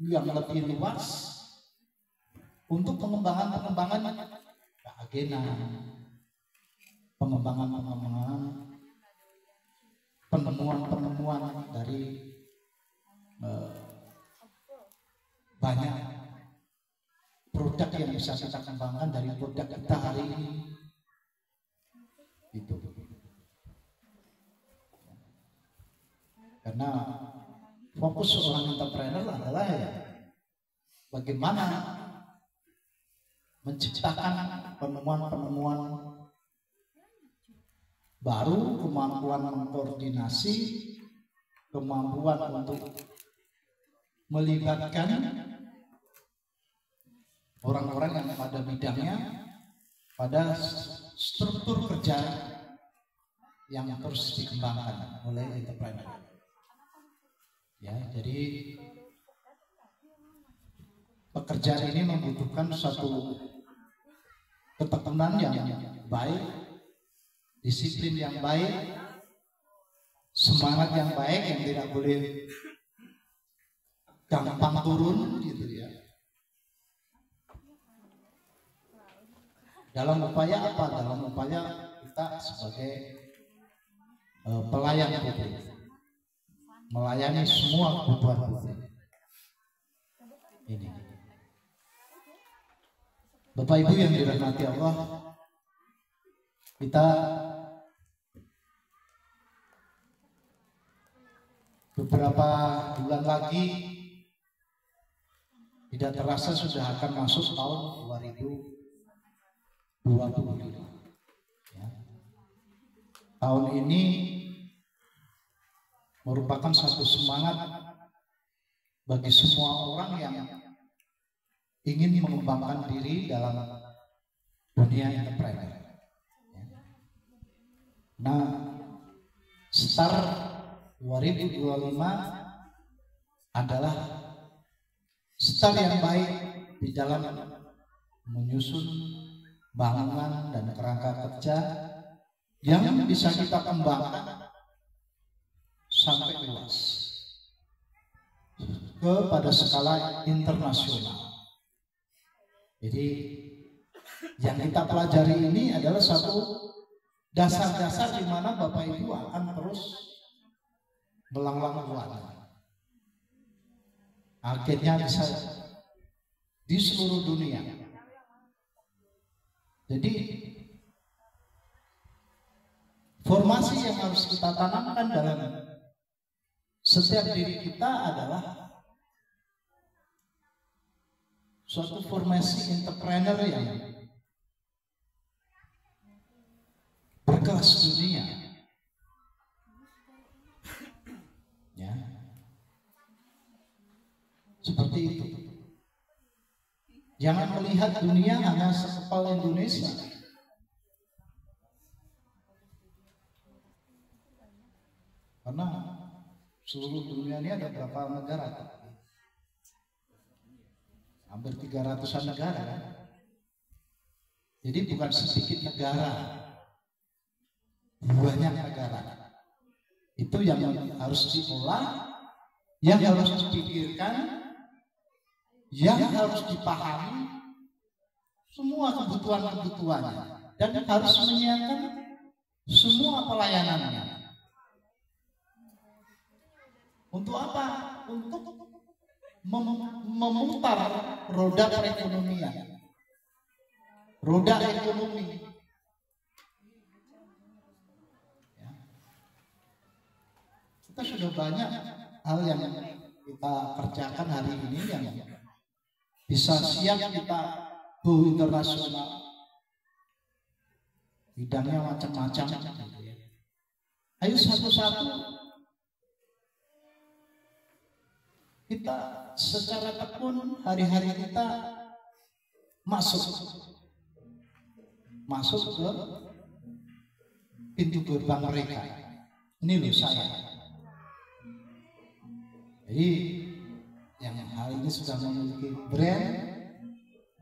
yang lebih luas untuk pengembangan keagenan, penemuan dari banyak produk yang bisa kita kembangkan dari produk kita hari ini. Itu. Karena fokus seorang entrepreneur adalah ya bagaimana menciptakan penemuan-penemuan baru, kemampuan mengkoordinasi, kemampuan untuk melibatkan orang-orang yang pada bidangnya, pada struktur kerja yang terus dikembangkan oleh entrepreneur. Ya, jadi pekerjaan ini membutuhkan suatu ketekunan yang baik, disiplin yang baik, semangat yang baik yang tidak boleh gampang turun gitu ya. Dalam upaya apa? Dalam upaya kita sebagai pelayan publik, melayani semua kebutuhan publik. Ini. Bapak Ibu yang dirahmati Allah, kita beberapa bulan lagi tidak terasa sudah akan masuk tahun 2025. Ya. Tahun ini merupakan satu semangat bagi semua orang yang ingin mengembangkan diri dalam dunia entrepreneur. Ya. Nah, start 2025 adalah start yang baik di dalam menyusun bangunan dan kerangka kerja yang bisa kita kembangkan sampai luas kepada skala internasional. Jadi yang kita pelajari ini adalah satu dasar-dasar di mana Bapak Ibu akan terus melanglang buana. Akhirnya bisa di seluruh dunia. Jadi formasi yang harus kita tanamkan dalam setiap diri kita adalah suatu formasi entrepreneur yang berkelas dunia. Ya. Seperti itu. Jangan melihat dunia hanya sekepal Indonesia. Karena seluruh dunia ini ada berapa negara? Hampir 300-an negara. Jadi bukan sedikit negara, banyak negara. Itu yang harus diolah, yang harus dipikirkan, yang harus dipahami semua kebutuhan-kebutuhannya dan harus menyiapkan semua pelayanannya. Untuk apa? Untuk memutar roda perekonomian, roda ekonomi. Ya. Kita sudah banyak hal yang kita kerjakan hari ini yang bisa siap kita go internasional. Bidangnya macam-macam. Ayo satu-satu kita secara tekun hari-hari kita masuk ke pintu gerbang mereka. Ini loh saya. Jadi yang hari ini sudah memiliki brand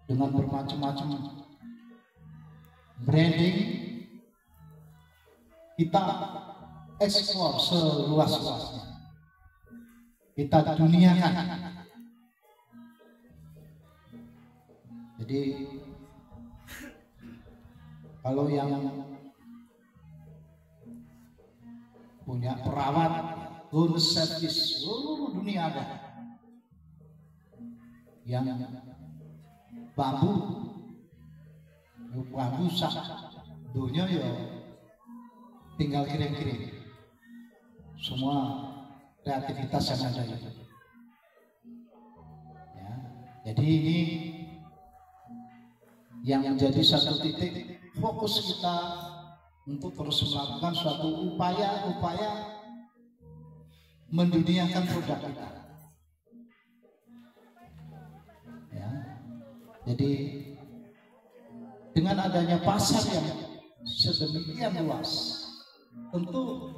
dengan bermacam-macam branding, kita ekspor seluas-luasnya, kita duniakan. Jadi kalau yang punya perawat home service seluruh dunia ada, yang bambu sak dunia ya tinggal kirim-kirim semua kreativitas yang ada itu. Ya, jadi ini yang menjadi satu titik fokus kita untuk terus melakukan suatu upaya menduniakan produk kita. Ya, jadi dengan adanya pasar yang sedemikian luas, tentu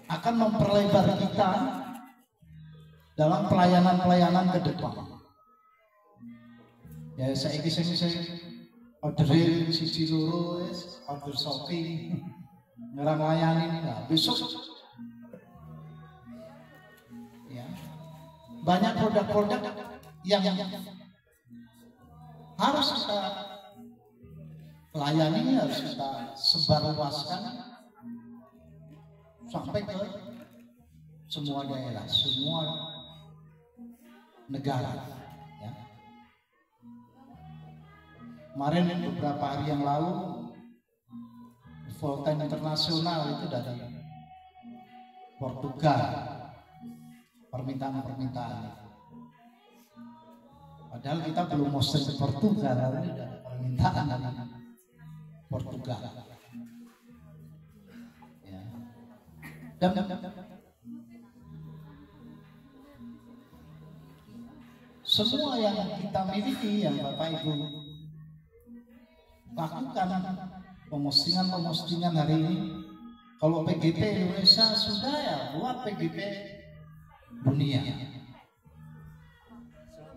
akan memperlebar kita dalam pelayanan-pelayanan ke depan. Ya saya orderin sisi loro, order shopping, ngerang layani, nah, besok ya banyak produk-produk yang harus kita layani, harus kita sebarluaskan sampai ke semua daerah, semua negara. Ya. Kemarin beberapa hari yang lalu, Volta Internasional itu dari Portugal, permintaan. Padahal kita belum mau ke Portugal, tapi ada permintaan dari Portugal. Ya. Dan semua yang kita miliki, yang Bapak Ibu lakukan pemostingan hari ini, kalau PGP Indonesia sudah ya buat PGP dunia.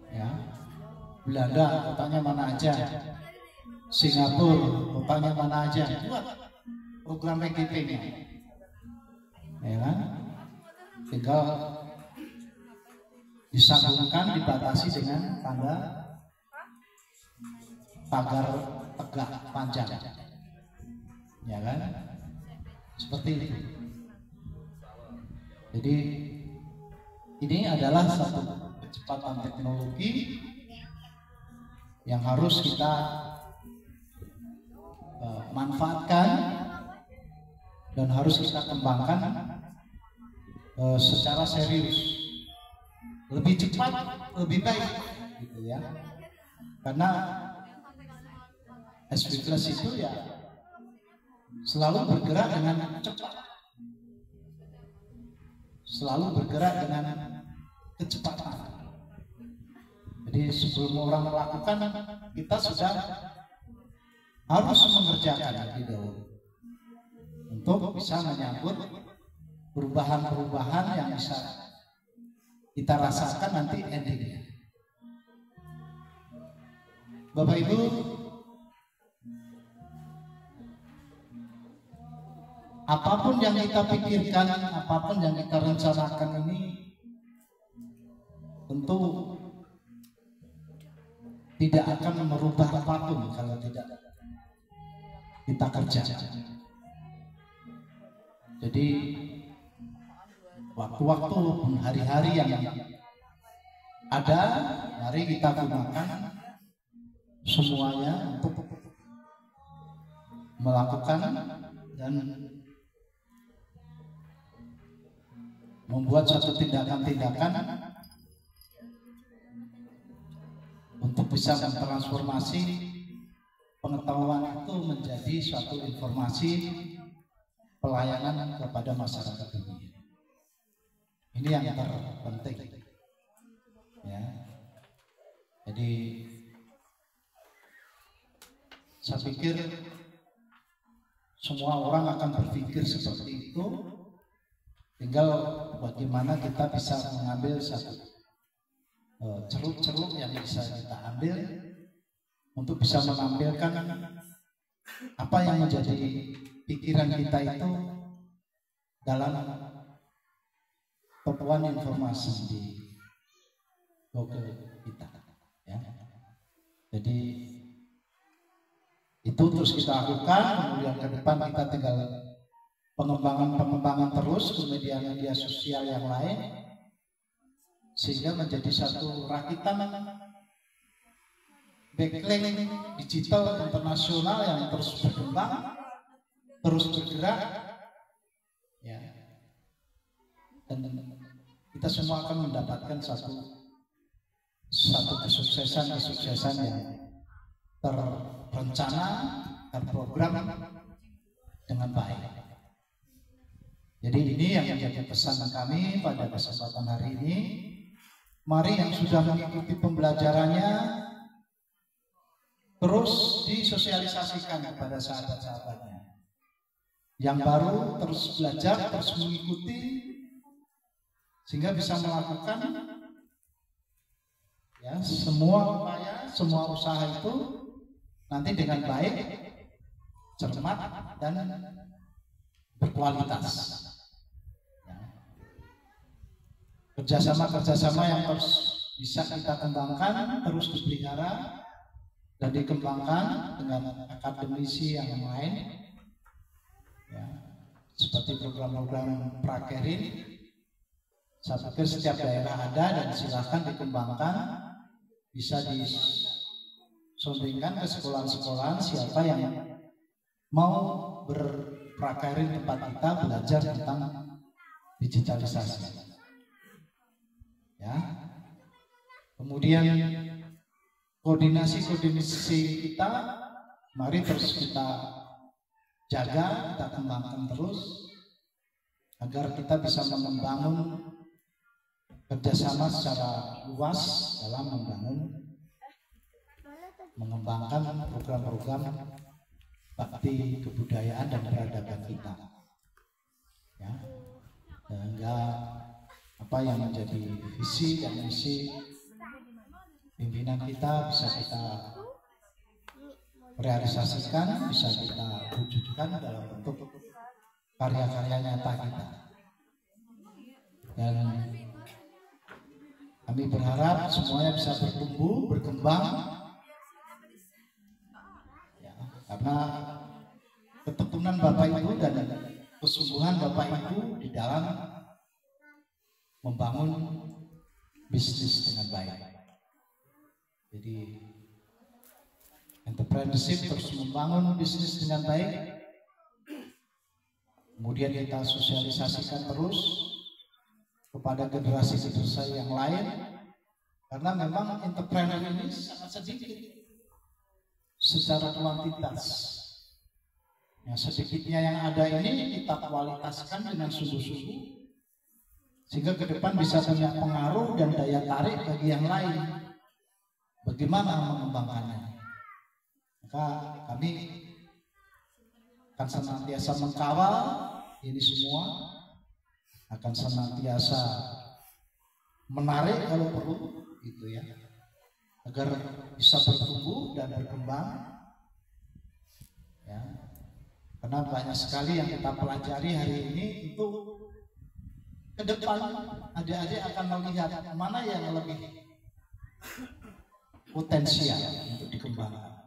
Ya, Belanda kotanya mana aja, Singapura kotanya mana aja, buat program PGP-nya. Ya kan? Tinggal disambungkan, dibatasi dengan pagar tegak panjang, ya kan? Seperti itu. Jadi ini adalah satu kecepatan teknologi yang harus kita manfaatkan dan harus kita kembangkan secara serius. Lebih cepat, lebih baik, gitu ya. Karena SB Plus itu ya selalu bergerak dengan cepat, selalu bergerak dengan kecepatan. Jadi sebelum orang melakukan, kita sudah harus mengerjakan lebih dahulu untuk bisa menyambut perubahan-perubahan yang bisa kita rasakan nanti endingnya. Bapak Ibu, apapun yang kita pikirkan, apapun yang kita rencanakan ini tentu tidak akan merubah apapun kalau tidak kita kerja. Jadi waktu-waktu hari-hari yang ada, mari kita gunakan semuanya untuk melakukan dan membuat satu tindakan-tindakan untuk bisa mentransformasi pengetahuan itu menjadi suatu informasi pelayanan kepada masyarakat dunia. Ini yang terpenting, ya. Jadi saya pikir semua orang akan berpikir seperti itu. Tinggal bagaimana kita bisa mengambil satu ceruk-ceruk yang bisa kita ambil untuk bisa menampilkan apa yang menjadi pikiran kita itu dalam temuan informasi di Google kita, ya. Jadi itu terus kita lakukan, kemudian ke depan kita tinggal pengembangan terus ke media sosial yang lain, sehingga menjadi satu rakitan backlink digital internasional yang terus berkembang, terus bergerak, ya. Dan kita semua akan mendapatkan satu kesuksesan yang terencana, terprogram dengan baik. Jadi ini yang menjadi pesan kami pada kesempatan hari ini. Mari yang sudah mengikuti pembelajarannya terus disosialisasikan kepada sahabat-sahabatnya. Yang baru terus belajar, terus mengikuti, sehingga bisa melakukan, ya, semua upaya, semua usaha itu nanti dengan baik, cermat, dan berkualitas. Kerjasama yang terus bisa kita kembangkan, terus dipelihara dan dikembangkan dengan akademisi yang lain, ya, seperti program-program prakerin. Saya pikir setiap daerah ada dan silakan dikembangkan, bisa disondingkan ke sekolah-sekolah siapa yang mau berprakerin tempat kita belajar tentang digitalisasi. Ya, kemudian koordinasi kita, mari terus kita jaga, kita kembangkan terus agar kita bisa membangun kerjasama secara luas dalam mengembangkan program-program bakti kebudayaan dan peradaban kita, ya, sehingga apa yang menjadi visi dan misi pimpinan kita bisa kita realisasikan, bisa kita wujudkan dalam bentuk karya-karya nyata kita. Dan kami berharap semuanya bisa bertumbuh, berkembang, ya, karena ketekunan Bapak Ibu dan kesungguhan Bapak Ibu di dalam membangun bisnis dengan baik. Jadi entrepreneurship terus membangun bisnis dengan baik, kemudian kita sosialisasikan terus kepada generasi yang lain, karena memang entrepreneur ini sangat sedikit secara kuantitas. Yang sedikitnya yang ada ini kita kualitaskan dengan sungguh-sungguh, sehingga ke depan bisa punya pengaruh dan daya tarik bagi yang lain. Bagaimana mengembangkannya? Maka kami akan senantiasa mengkawal ini semua, akan senantiasa menarik kalau perlu, gitu ya, agar bisa bertumbuh dan berkembang, ya. Karena banyak sekali yang kita pelajari hari ini, itu ke depan adik-adik akan melihat mana yang lebih potensial untuk dikembangkan,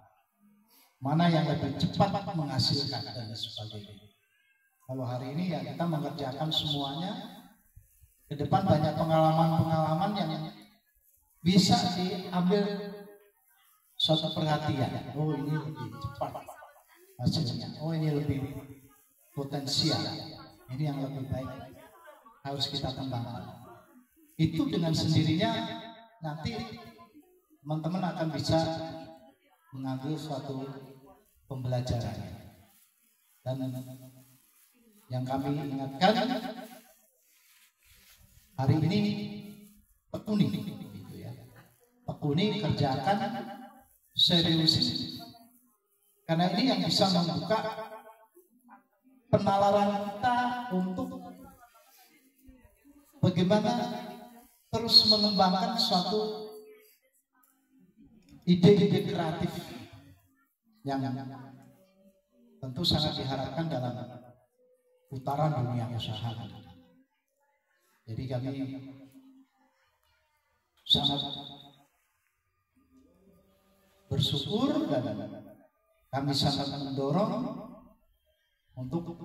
mana yang lebih cepat menghasilkan dan sebagainya. Kalau hari ini ya kita mengerjakan semuanya, ke depan banyak pengalaman-pengalaman yang bisa diambil suatu perhatian. Oh ini lebih cepat hasilnya, oh ini lebih potensial, ini yang lebih baik harus kita kembangkan. Itu dengan sendirinya nanti teman-teman akan bisa mengambil suatu pembelajaran. Dan yang kami ingatkan hari ini tekuni, gitu ya. Tekuni, kerjakan, serius. Karena ini yang bisa membuka penalaran kita untuk bagaimana terus mengembangkan suatu ide-ide kreatif yang tentu sangat diharapkan dalam putaran dunia usaha. Jadi kami sangat bersyukur dan kami sangat mendorong untuk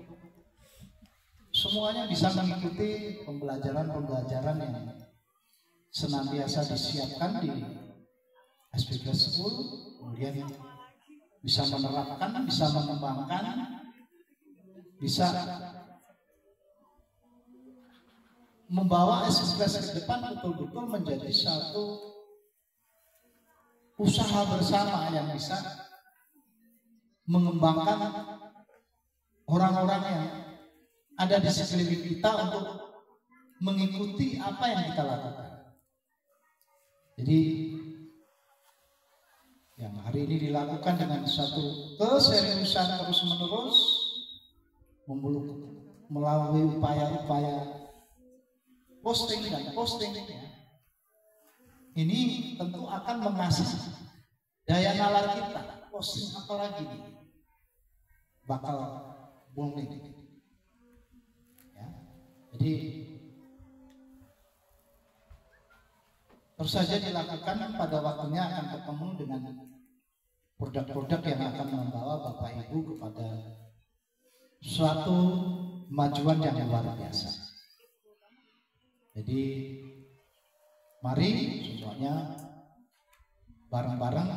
semuanya bisa mengikuti pembelajaran-pembelajaran yang senantiasa disiapkan di SPK School, kemudian bisa menerapkan, bisa mengembangkan, bisa membawa SPK ke depan betul-betul menjadi satu usaha bersama yang bisa mengembangkan orang-orang yang ada di sekeliling kita untuk mengikuti apa yang kita lakukan. Jadi yang hari ini dilakukan dengan satu keseriusan terus-menerus melalui upaya-upaya posting dan postingnya, ini tentu akan mengasah daya nalar kita. Posting apa lagi nih? Bakal booming. Jadi terus saja dilakukan, pada waktunya akan ketemu dengan produk-produk yang akan membawa Bapak Ibu kepada suatu kemajuan yang luar biasa. Jadi mari semuanya bareng-bareng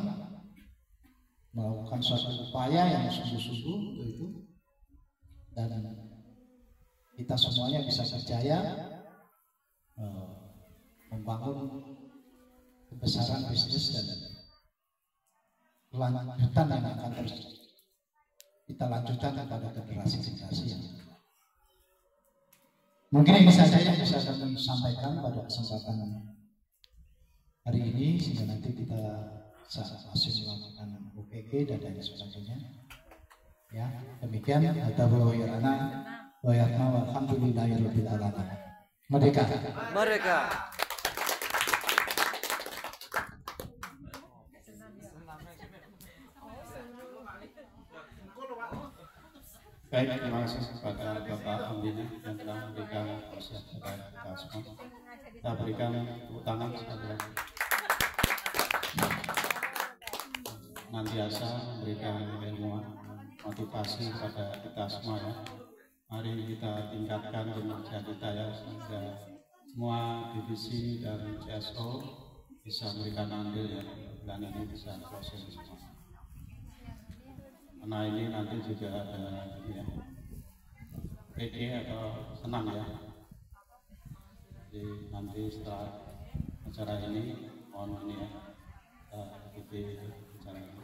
melakukan suatu upaya yang sungguh-sungguh untuk itu, dan kita semuanya bisa berjaya membangun kebesaran bisnis dan kelanjutan yang akan terus kita lanjutkan kepada generasi-generasi yang mungkin ini saja yang bisa kami sampaikan pada kesempatan hari ini, sehingga nanti kita masih melakukan UPG dan lain sebagainya. Ya, demikian. Walhamdulillahirabbil alamin. Merdeka. Merdeka. Baik, terima kasih kepada Bapak Pembina yang telah memberikan proses kepada kita semua. Kita berikan tepuk tangan sekali lagi. Nantiasa memberikan ilmu motivasi kepada kita semua ya. Mari kita tingkatkan kinerja kita ya, sehingga semua divisi dan CSO bisa memberikan andil ya, dan ini bisa proses semua. Karena ini nanti juga ada ya, PG atau senam ya. Jadi nanti setelah acara ini mohon ini ya, ikuti acara ini.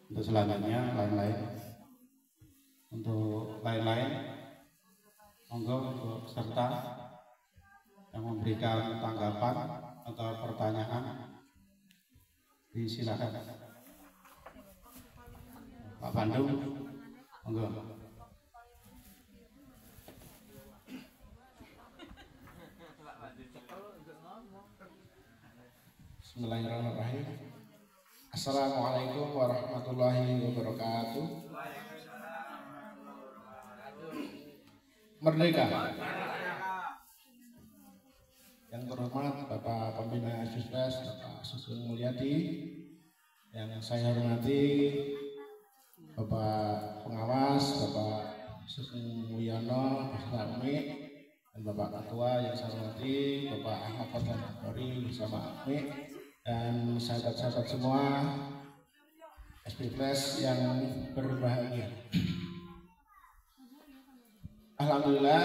Untuk selanjutnya lain-lain monggo untuk peserta yang memberikan tanggapan atau pertanyaan disilakan. Pak Bandung, monggo. Bismillahirrahmanirrahim. Assalamualaikum warahmatullahi wabarakatuh. Merdeka. Yang terhormat Bapak Pembina SISPES, Bapak Sugeng Mulyadi, yang saya hormati Bapak pengawas, Bapak Sugeng Wiono, Mas Rami, dan Bapak Ketua yang saya hormati, Bapak Ahmad Fadlan Akbari bersama Akmi, dan sahabat-sahabat semua SP Plus yang berbahagia. Alhamdulillah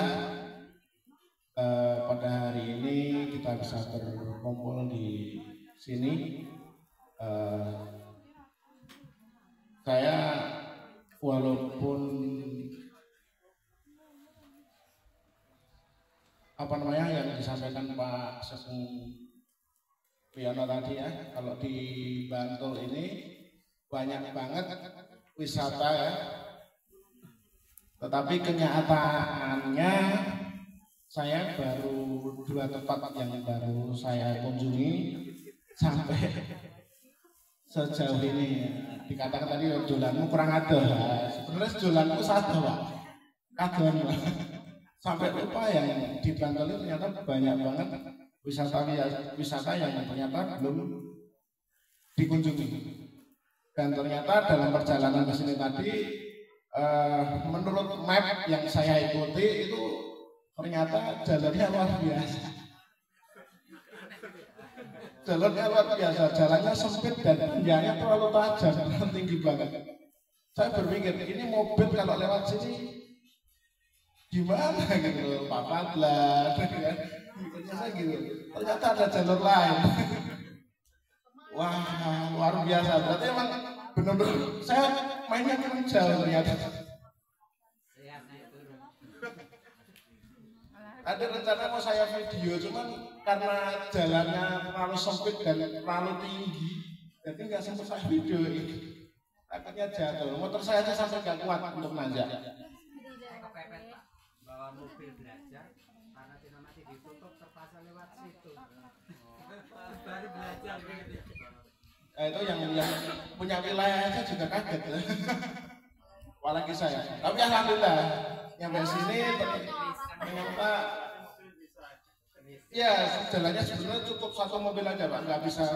pada hari ini kita bisa berkumpul di sini. Saya walaupun yang disampaikan Pak Sugeng Wiono tadi ya, kalau di Bantul ini banyak banget wisata ya, tetapi kenyataannya saya baru 2 tempat yang baru saya kunjungi sampai sejauh ini. Dikatakan tadi dolanmu kurang ada, sebenarnya dolanmu satu Pak, kadoan Pak. Sampai lupa yang di Bantul itu ternyata banyak banget wisata yang ternyata belum dikunjungi. Dan ternyata dalam perjalanan ke sini tadi, menurut map yang saya ikuti itu ternyata jalannya luar biasa. Jalannya sempit dan pinggangnya terlalu tajam, tinggi banget. Saya berpikir ini mobil kalau lewat sini gimana gitu, Pak Fadlan, kan? Mikirnya gitu. Ternyata ada jalur lain. Wah, luar biasa. Berarti emang benar-benar saya mainnya kurang jauh ternyata. Ada rencana mau saya video, cuman karena jalannya terlalu sempit dan terlalu tinggi, jadi nggak sempat saya video ini. Takutnya jatuh. Motor saya aja sampai nggak kuat untuk nanjak. Bawa mobil belajar karena tidak masih ditutup terpaksa lewat situ. Baru belajar gitu. Itu yang punya wilayah aja juga kaget. Apalagi saya. Tapi alhamdulillah nyampe sini ternyata ya jalannya sebenarnya cukup 1 mobil aja Pak, nggak bisa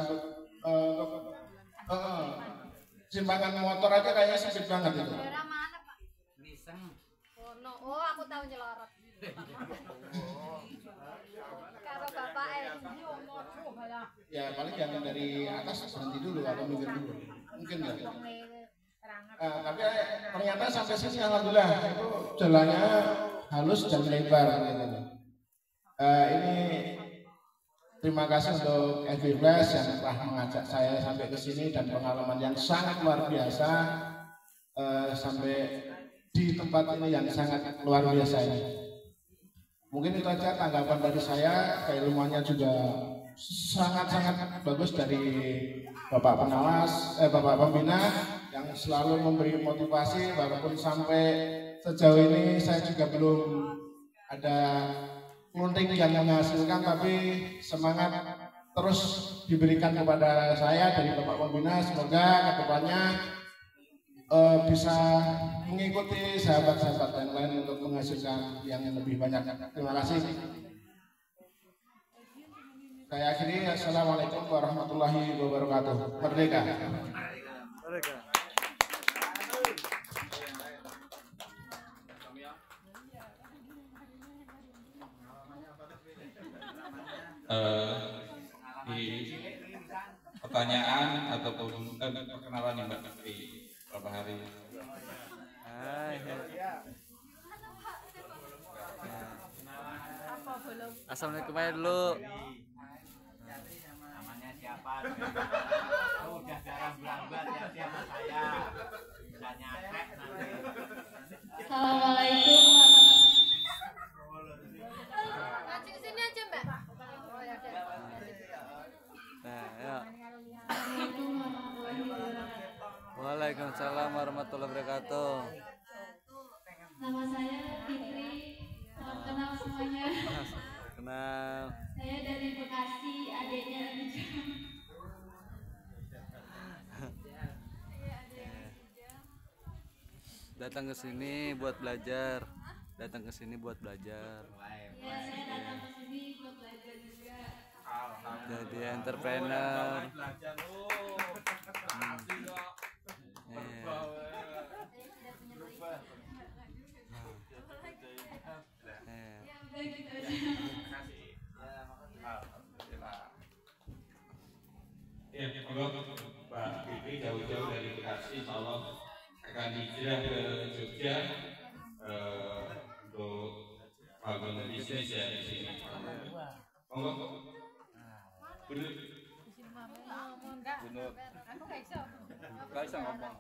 simpangan motor aja kayaknya sempit banget itu. Daerah mana Pak? Niseng. Oh, no. Oh, aku tahu nyelorot. Karo bapak Ya paling jangan dari atas berhenti dulu atau minggir dulu. Mungkin nggak. Tapi ternyata sampai sini alhamdulillah itu jalannya halus dan lebar gitu. Ini terima kasih untuk FB Plus yang telah mengajak saya sampai ke sini dan pengalaman yang sangat luar biasa sampai di tempat ini yang sangat luar biasa ini. Mungkin itu aja tanggapan dari saya. Keilmuannya juga sangat-sangat bagus dari Bapak Pengawas, Bapak Pembina yang selalu memberi motivasi walaupun sampai sejauh ini saya juga belum ada klunting yang menghasilkan, tapi semangat terus diberikan kepada saya dari Bapak Pembina. Semoga kedepannya bisa mengikuti sahabat-sahabat yang lain untuk menghasilkan yang lebih banyak. Terima kasih. Saya akhiri. Assalamualaikum warahmatullahi wabarakatuh. Merdeka. Di pertanyaan ataupun perkenalan nih Mbak di beberapa hari. Assalamualaikum aja dulu. Namanya siapa? Oh, udah jarang belambat ya sama saya. Bisa nyampe nanti. Assalamualaikum. Maju sini aja Mbak. Oh ya udah. Nah, ya. Waalaikumsalam warahmatullahi wabarakatuh. Nama saya Fitri. Salam kenal semuanya. Kenal. Saya dari Bekasi, adiknya Rijal. Datang ke sini buat belajar. Datang ke sini buat belajar. Ya, saya datang ke sini buat belajar juga. Jadi entrepreneur. kerja untuk bangun bisnis ya di sini. Monggo. Bener. Bener. Aku gak iso. Gak iso ngomong.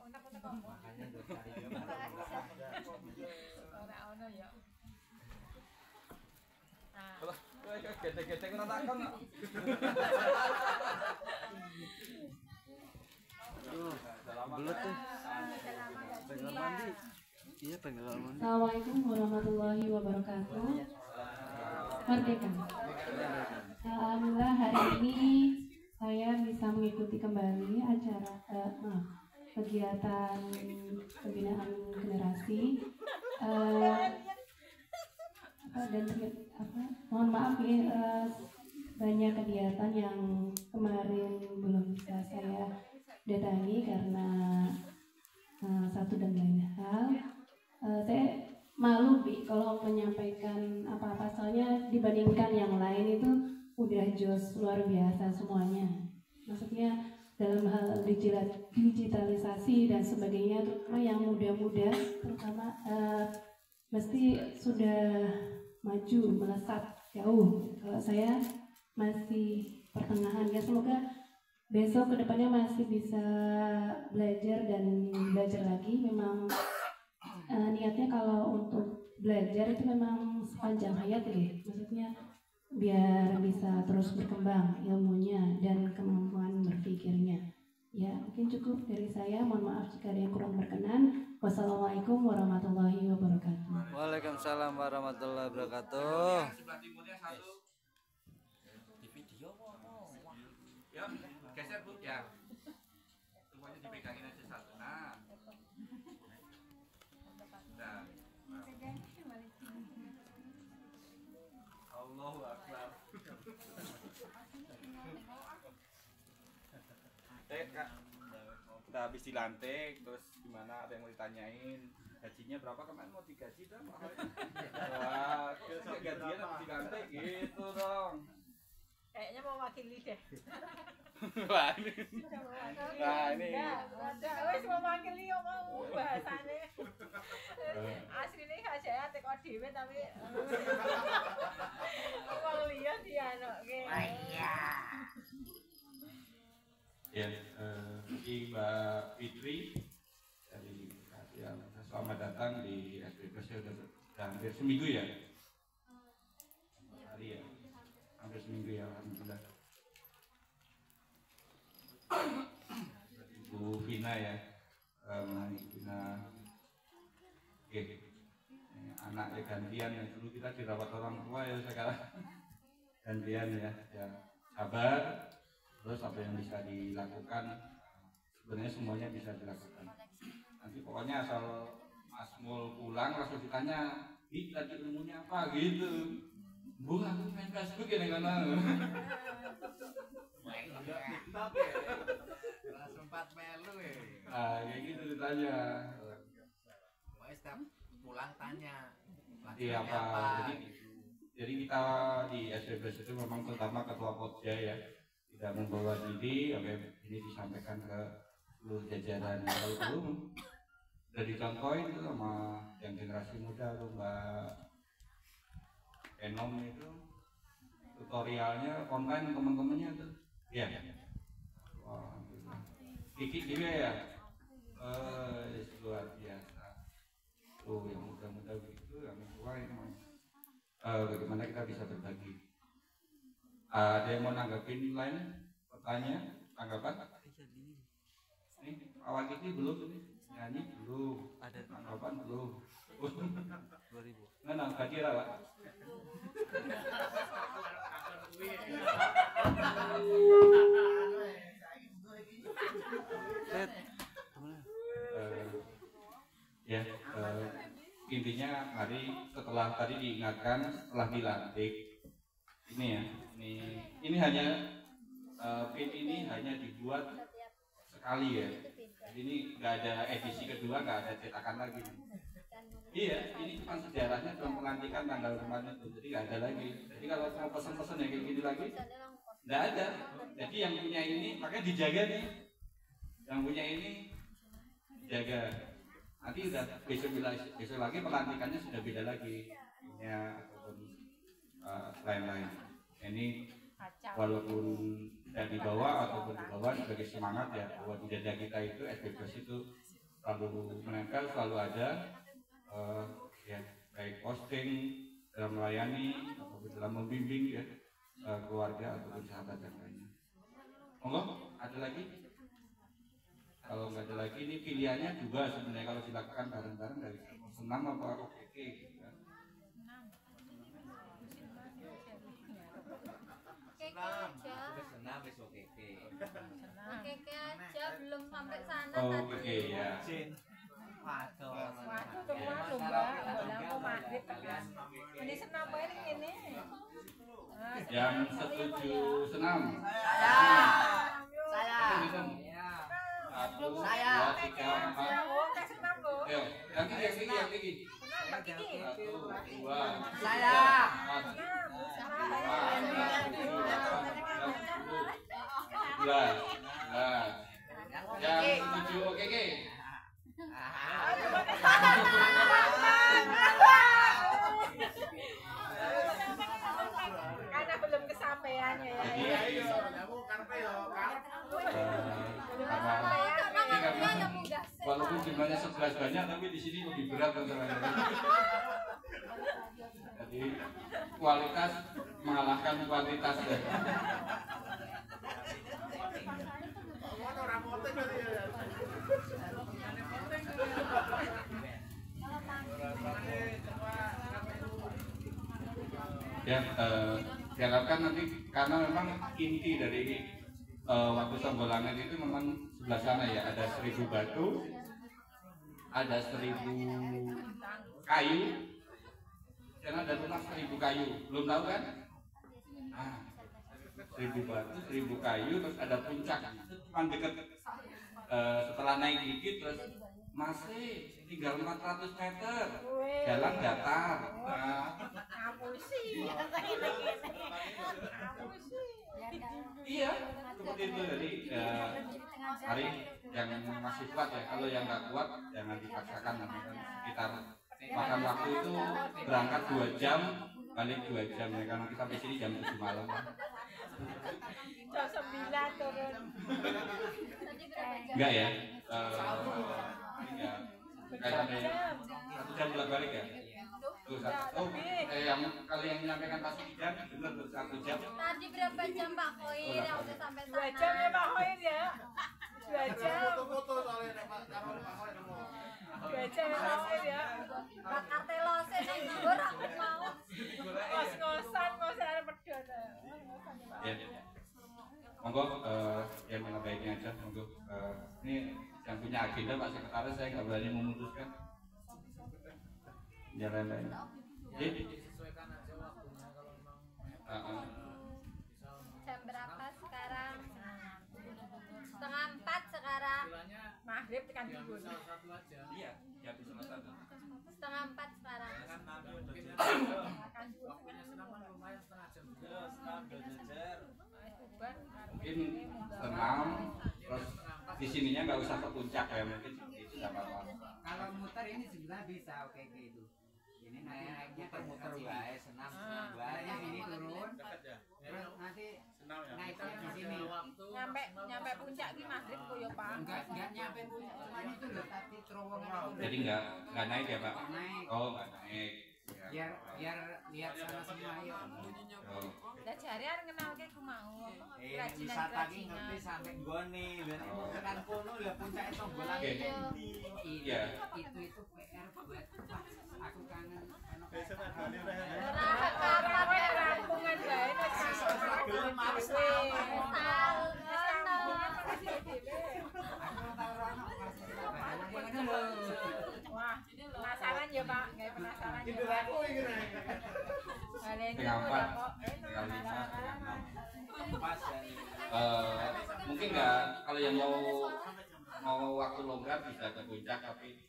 Ora ono ya. Lah, gede-gede kena takon kok. Belut tuh. Pengen mandi. Iya, pengen mandi. Assalamualaikum warahmatullahi wabarakatuh. Merdeka. Alhamdulillah hari ini saya bisa mengikuti kembali acara kegiatan pembinaan generasi mohon maaf ya, banyak kegiatan yang kemarin belum bisa saya datangi karena satu dan lain hal. Saya malu Bi kalau menyampaikan apa-apa, soalnya dibandingkan yang lain itu udah jos luar biasa semuanya. Maksudnya dalam hal digitalisasi dan sebagainya, terutama yang muda-muda, terutama mesti sudah maju, melesat jauh. Kalau saya masih pertengahan, ya semoga besok kedepannya masih bisa belajar dan belajar lagi. Memang niatnya kalau untuk belajar itu memang sepanjang hayat ya, maksudnya biar bisa terus berkembang ilmunya dan kemampuan berpikirnya. Ya, mungkin cukup dari saya. Mohon maaf jika ada yang kurang berkenan. Wassalamualaikum warahmatullahi wabarakatuh. Waalaikumsalam warahmatullahi wabarakatuh. Sebelah timurnya satu. Di video kok. Ya, geser Bu ya. Semuanya dipegangin aja satu. Nah. Nah. Allahu Akbar. Kak, udah habis dilantik, terus gimana? Ada yang mau ditanyain? Gajinya berapa kemarin, mau digaji dah? Wah, gajian habis dilantik gitu dong. Kayaknya mau wakili deh. Wah ini. Nah ini. Wis mau wakili kok mau bahasane. Asline gak saya teko dhewe tapi wong liya dianokke. Iya. Ya, ini Mbak Fitri dari Kasihan. Selamat datang di SPP. Saya sudah hampir seminggu ya. Hari ya, hampir seminggu ya, alhamdulillah. Ibu Vina ya, Vina. Oke, anaknya gantian ya. Dulu kita dirawat orang tua ya, sekarang gantian ya. Ya, sabar. Terus apa yang bisa dilakukan, sebenarnya semuanya bisa dilakukan. Nanti pokoknya asal Mas Mul pulang langsung ditanya, "Ih, tadi ilmunya apa?" gitu. "Bu, aku main Facebook ya dengan TikTok ya. Sempat melu ya. Nah, kayak gitu ditanya. Pokoknya setiap pulang tanya. Iya apa? Jadi kita di SPBS itu memang terutama ketua Pokja ya. Tidak membawa diri, ini disampaikan ke seluruh jajaran. Kalau belum udah dicontohin itu sama yang generasi muda tuh Mbak Enom itu tutorialnya online teman-temannya tuh. Iya. Wah, Kiki juga ya. Luar biasa. Tuh yang muda-muda begitu, yang tua ini bagaimana kita bisa berbagi. Ada yang mau nanggapin lain? Pertanyaan? Tanggapan? Ini awal ini belum ini? Nyanyi belum? Ada tanggapan belum? 2000. Nah, gaji lah Pak. Intinya mari setelah tadi diingatkan, setelah dilantik ini ya, ini hanya pin ini hanya dibuat sekali ya. Jadi ini nggak ada edisi kedua, nggak ada cetakan lagi. Iya, ini cuma sejarahnya, cuma pelantikan tanggal kemarin itu, jadi nggak ada lagi. Jadi kalau mau pesan-pesan yang kayak gini lagi, nggak ada. Jadi yang punya ini makanya dijaga nih, yang punya ini dijaga. Nanti udah besok lagi pelantikannya sudah beda lagi, ya ataupun lain-lain. Ini walaupun tidak dibawa ataupun dibawa sebagai semangat ya, bahwa di dada kita itu SPBS itu selalu menempel, selalu ada, ya baik posting dalam melayani ataupun dalam membimbing ya keluarga ataupun sahabat yang lainnya. Monggo, ada lagi? Kalau nggak ada lagi, ini pilihannya juga sebenarnya kalau dilakukan bareng-bareng dari senam apa oke gitu kan. Senam besok oke aja belum sampai sana Oh, tadi. oke ya. Waduh, semua lho Mbak, mau maghrib tekan. Ini senam wae ini. Yang setuju senam? Saya. Satu, dua, tiga, empat. Senam loh. Ayo, yang tinggi. Satu, dua, Saya. Belas. Yang setuju oke. Karena belum kesampaiannya ya. Walaupun jumlahnya 11 banyak, tapi di sini lebih berat masalahnya. Jadi kualitas mengalahkan kuantitas ya. Ya, diharapkan nanti karena memang inti dari waktu Songgolangan itu memang sebelah sana ya, ada 1000 batu, ada 1000 kayu, dan ada rumah 1000 kayu. Belum tahu kan? Nah, 1000 batu, 1000 kayu, terus ada puncak. Cuma dekat setelah naik dikit terus masih tinggal 400 meter, jalan datar. Nah, iya, seperti itu. Jadi hari yang masih kuat ya. Kalau yang nggak kuat jangan dipaksakan, nanti kan sekitar makan waktu itu berangkat 2 jam, balik 2 jam ya, karena kita sampai sini jam 7 malam. Jam 9 turun. Enggak ya? Kayak sampai 1 jam bolak balik ya? Yang kalau yang menyampaikan pasti jam benar tuh 1 jam. Tadi berapa jam Pak Khoir yang udah sampai sana? 2 jam ya Pak Khoir ya. 2 jam. 2 jam ya Pak Khoir ya. Bakar telose nang dhuwur aku mau. Ngos-ngosan ada pedot. Ya. Monggo yang mana baiknya aja, monggo. Ini yang punya agenda Pak Sekretaris, saya nggak berani memutuskan. Jalan lain. Disesuaikan aja waktunya kalau memang. Jam berapa sekarang? 3:30 sekarang. Maghrib tekan dulu. Iya, jam 3:30. 3:30 sekarang. Waktunya senam kan lumayan setengah jam. Mungkin senam, terus di sininya nggak usah ke puncak ya, mungkin itu nggak apa-apa. Kalau muter ini sebelah bisa oke gitu. Ini naiknya muter bae senam bae ini turun. Terus nanti naiknya di sini. Nyampe puncak ki maghrib kok ya Pak. Enggak nyampe puncak, cuman itu loh tadi terowongan itu. Jadi nggak naik ya Pak? Naik. Oh nggak naik. Biar lihat sana semua yuk. Lah jare arep ngenalke ku mau. Wisata ki ngerti sampai gone lha tekan kono lha puncake Songgolangan endi. Iya. Itu PR buat aku kangen Rampungan bae nek gelem harus Wah, penasaran ya Pak, nggak penasaran ya Pak. Mungkin nggak, kalau yang mau waktu longgar bisa ke puncak, tapi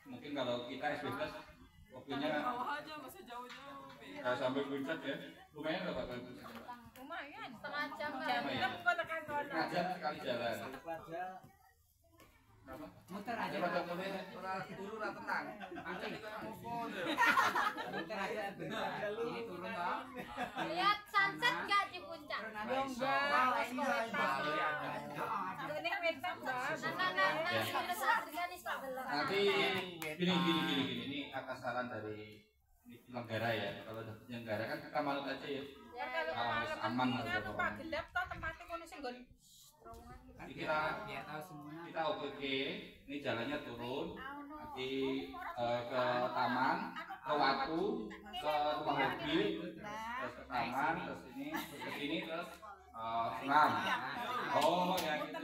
mungkin kalau kita SB+ waktunya nggak sampai puncak ya, lumayan nggak Pak? Lumayan, setengah jam jam kok tekan kono. Setengah jam sekali jalan. Muter aja. Turun ra tenang. Angkat iki koyo mufo. Muter aja bentar. Ini turun toh. Lihat sunset nggak di puncak? Ini mentak Mbak. Nanti gini ini atas saran dari penyelenggara ya. Kalau penyelenggara kan kita manut aja ya. Aman lah. Pak gelap toh tempatnya kono sing nggon. Kita oke, ini jalannya turun, nanti ke taman, ke Watu, ke rumah mobil, terus ke taman, terus ini, ke sini, terus senam. Oh ya gitu.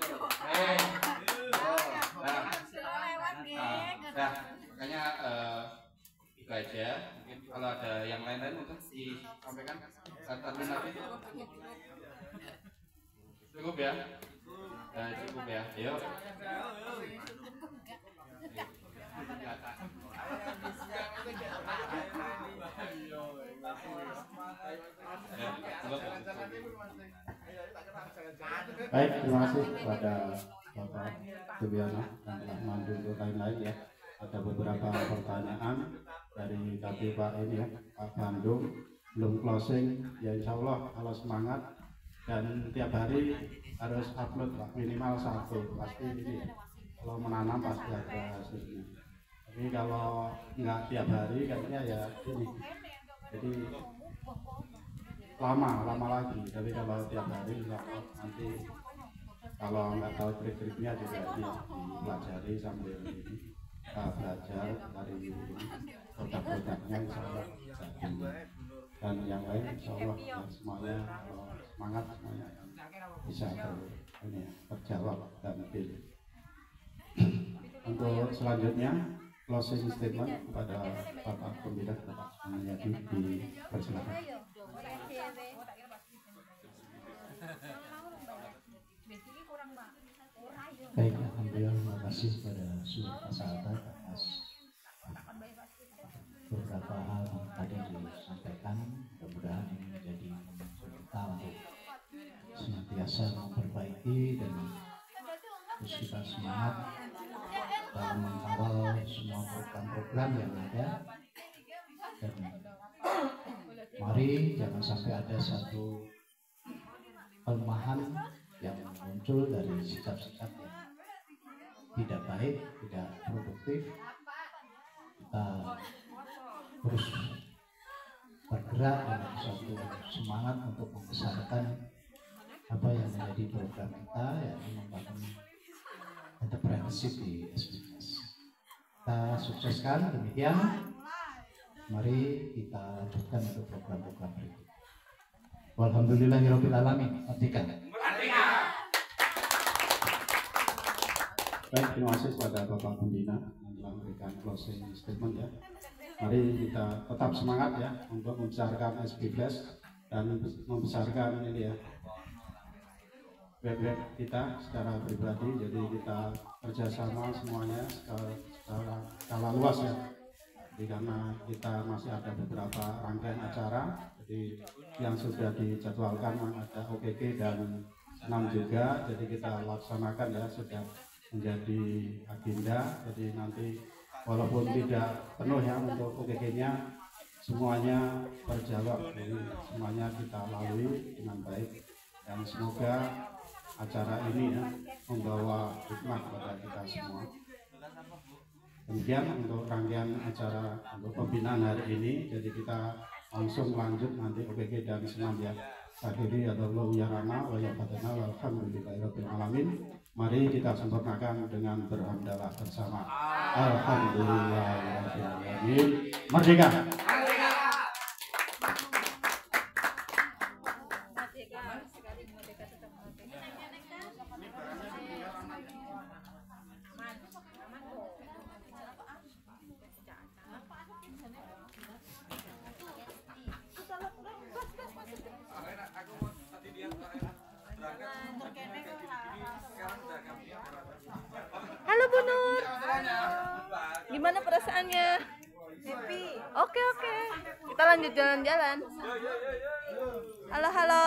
Nah, makanya itu aja. Mungkin kalau ada yang lain-lain mungkin disampaikan terlebih itu. Cukup ya. Cukup ya, ayo. Baik, terima kasih kepada Bapak Subiana dan Pak Mandu untuk lain-lain ya. Ada beberapa pertanyaan dari KP Pak ini ya, Pak Bandung belum closing ya, insya Allah kalau semangat dan tiap hari harus upload Pak, minimal 1 pasti ini ya. Kalau menanam pasti ada hasilnya. Tapi kalau nggak tiap hari kayaknya ya ini. Jadi lama lagi. Tapi kalau tiap hari insya Allah nanti kalau nggak tahu trik-triknya juga dipelajari sambil ini belajar dari ini produk-produknya insya Allah dan yang lain insya Allah ya, semuanya kalau semangat semuanya bisa terjawab dan pilih. Untuk selanjutnya closing statement kepada Bapak Pembina Bapak Sumayadi dipersilakan. Baik, alhamdulillah, terima kasih kepada seluruh sahabat atas beberapa hal yang tadi disampaikan. Mudah-mudahan ini menjadi momentum kita untuk senantiasa memperbaiki dan terus kita semangat dalam mengawal semua program-program yang ada, dan mari jangan sampai ada satu kelemahan yang muncul dari sikap-sikap yang tidak baik, tidak produktif. Kita terus bergerak dengan suatu semangat untuk membesarkan apa yang menjadi program kita, yaitu membangun entrepreneurship di SBKS. Kita sukseskan, demikian. Mari kita lanjutkan untuk program-program berikut. Walhamdulillahirabbil alamin. Matikan. Baik, terima kasih kepada Bapak Pembina yang telah memberikan closing statement ya. Mari kita tetap semangat ya untuk membesarkan SB Flash dan membesarkan ini ya web kita secara pribadi. Jadi kita kerjasama semuanya secara skala luas ya. Jadi karena kita masih ada beberapa rangkaian acara, jadi yang sudah dijadwalkan ada OKK dan senam juga, jadi kita laksanakan ya, sudah menjadi agenda. Jadi nanti walaupun tidak penuh ya untuk OKK-nya, semuanya terjawab, jadi semuanya kita lalui dengan baik dan semoga acara ini ya membawa hikmah kepada kita semua. Demikian untuk rangkaian acara untuk pembinaan hari ini. Jadi kita langsung lanjut nanti OKK dan senam ya. Akhiri adalah yarana wa yafatana walhamdulillahirabbil alamin. Mari kita sempurnakan dengan berhamdalah bersama. Alhamdulillahirabbil alamin. Merdeka. Halo Bu Nur, gimana perasaannya? Happy. Oke, kita lanjut jalan-jalan. Halo.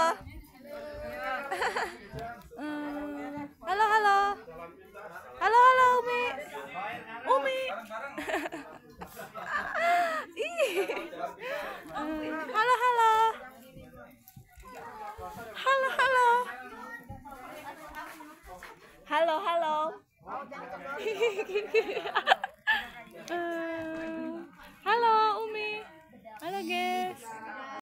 Halo Umi. Halo, halo. Halo, halo. Halo, halo.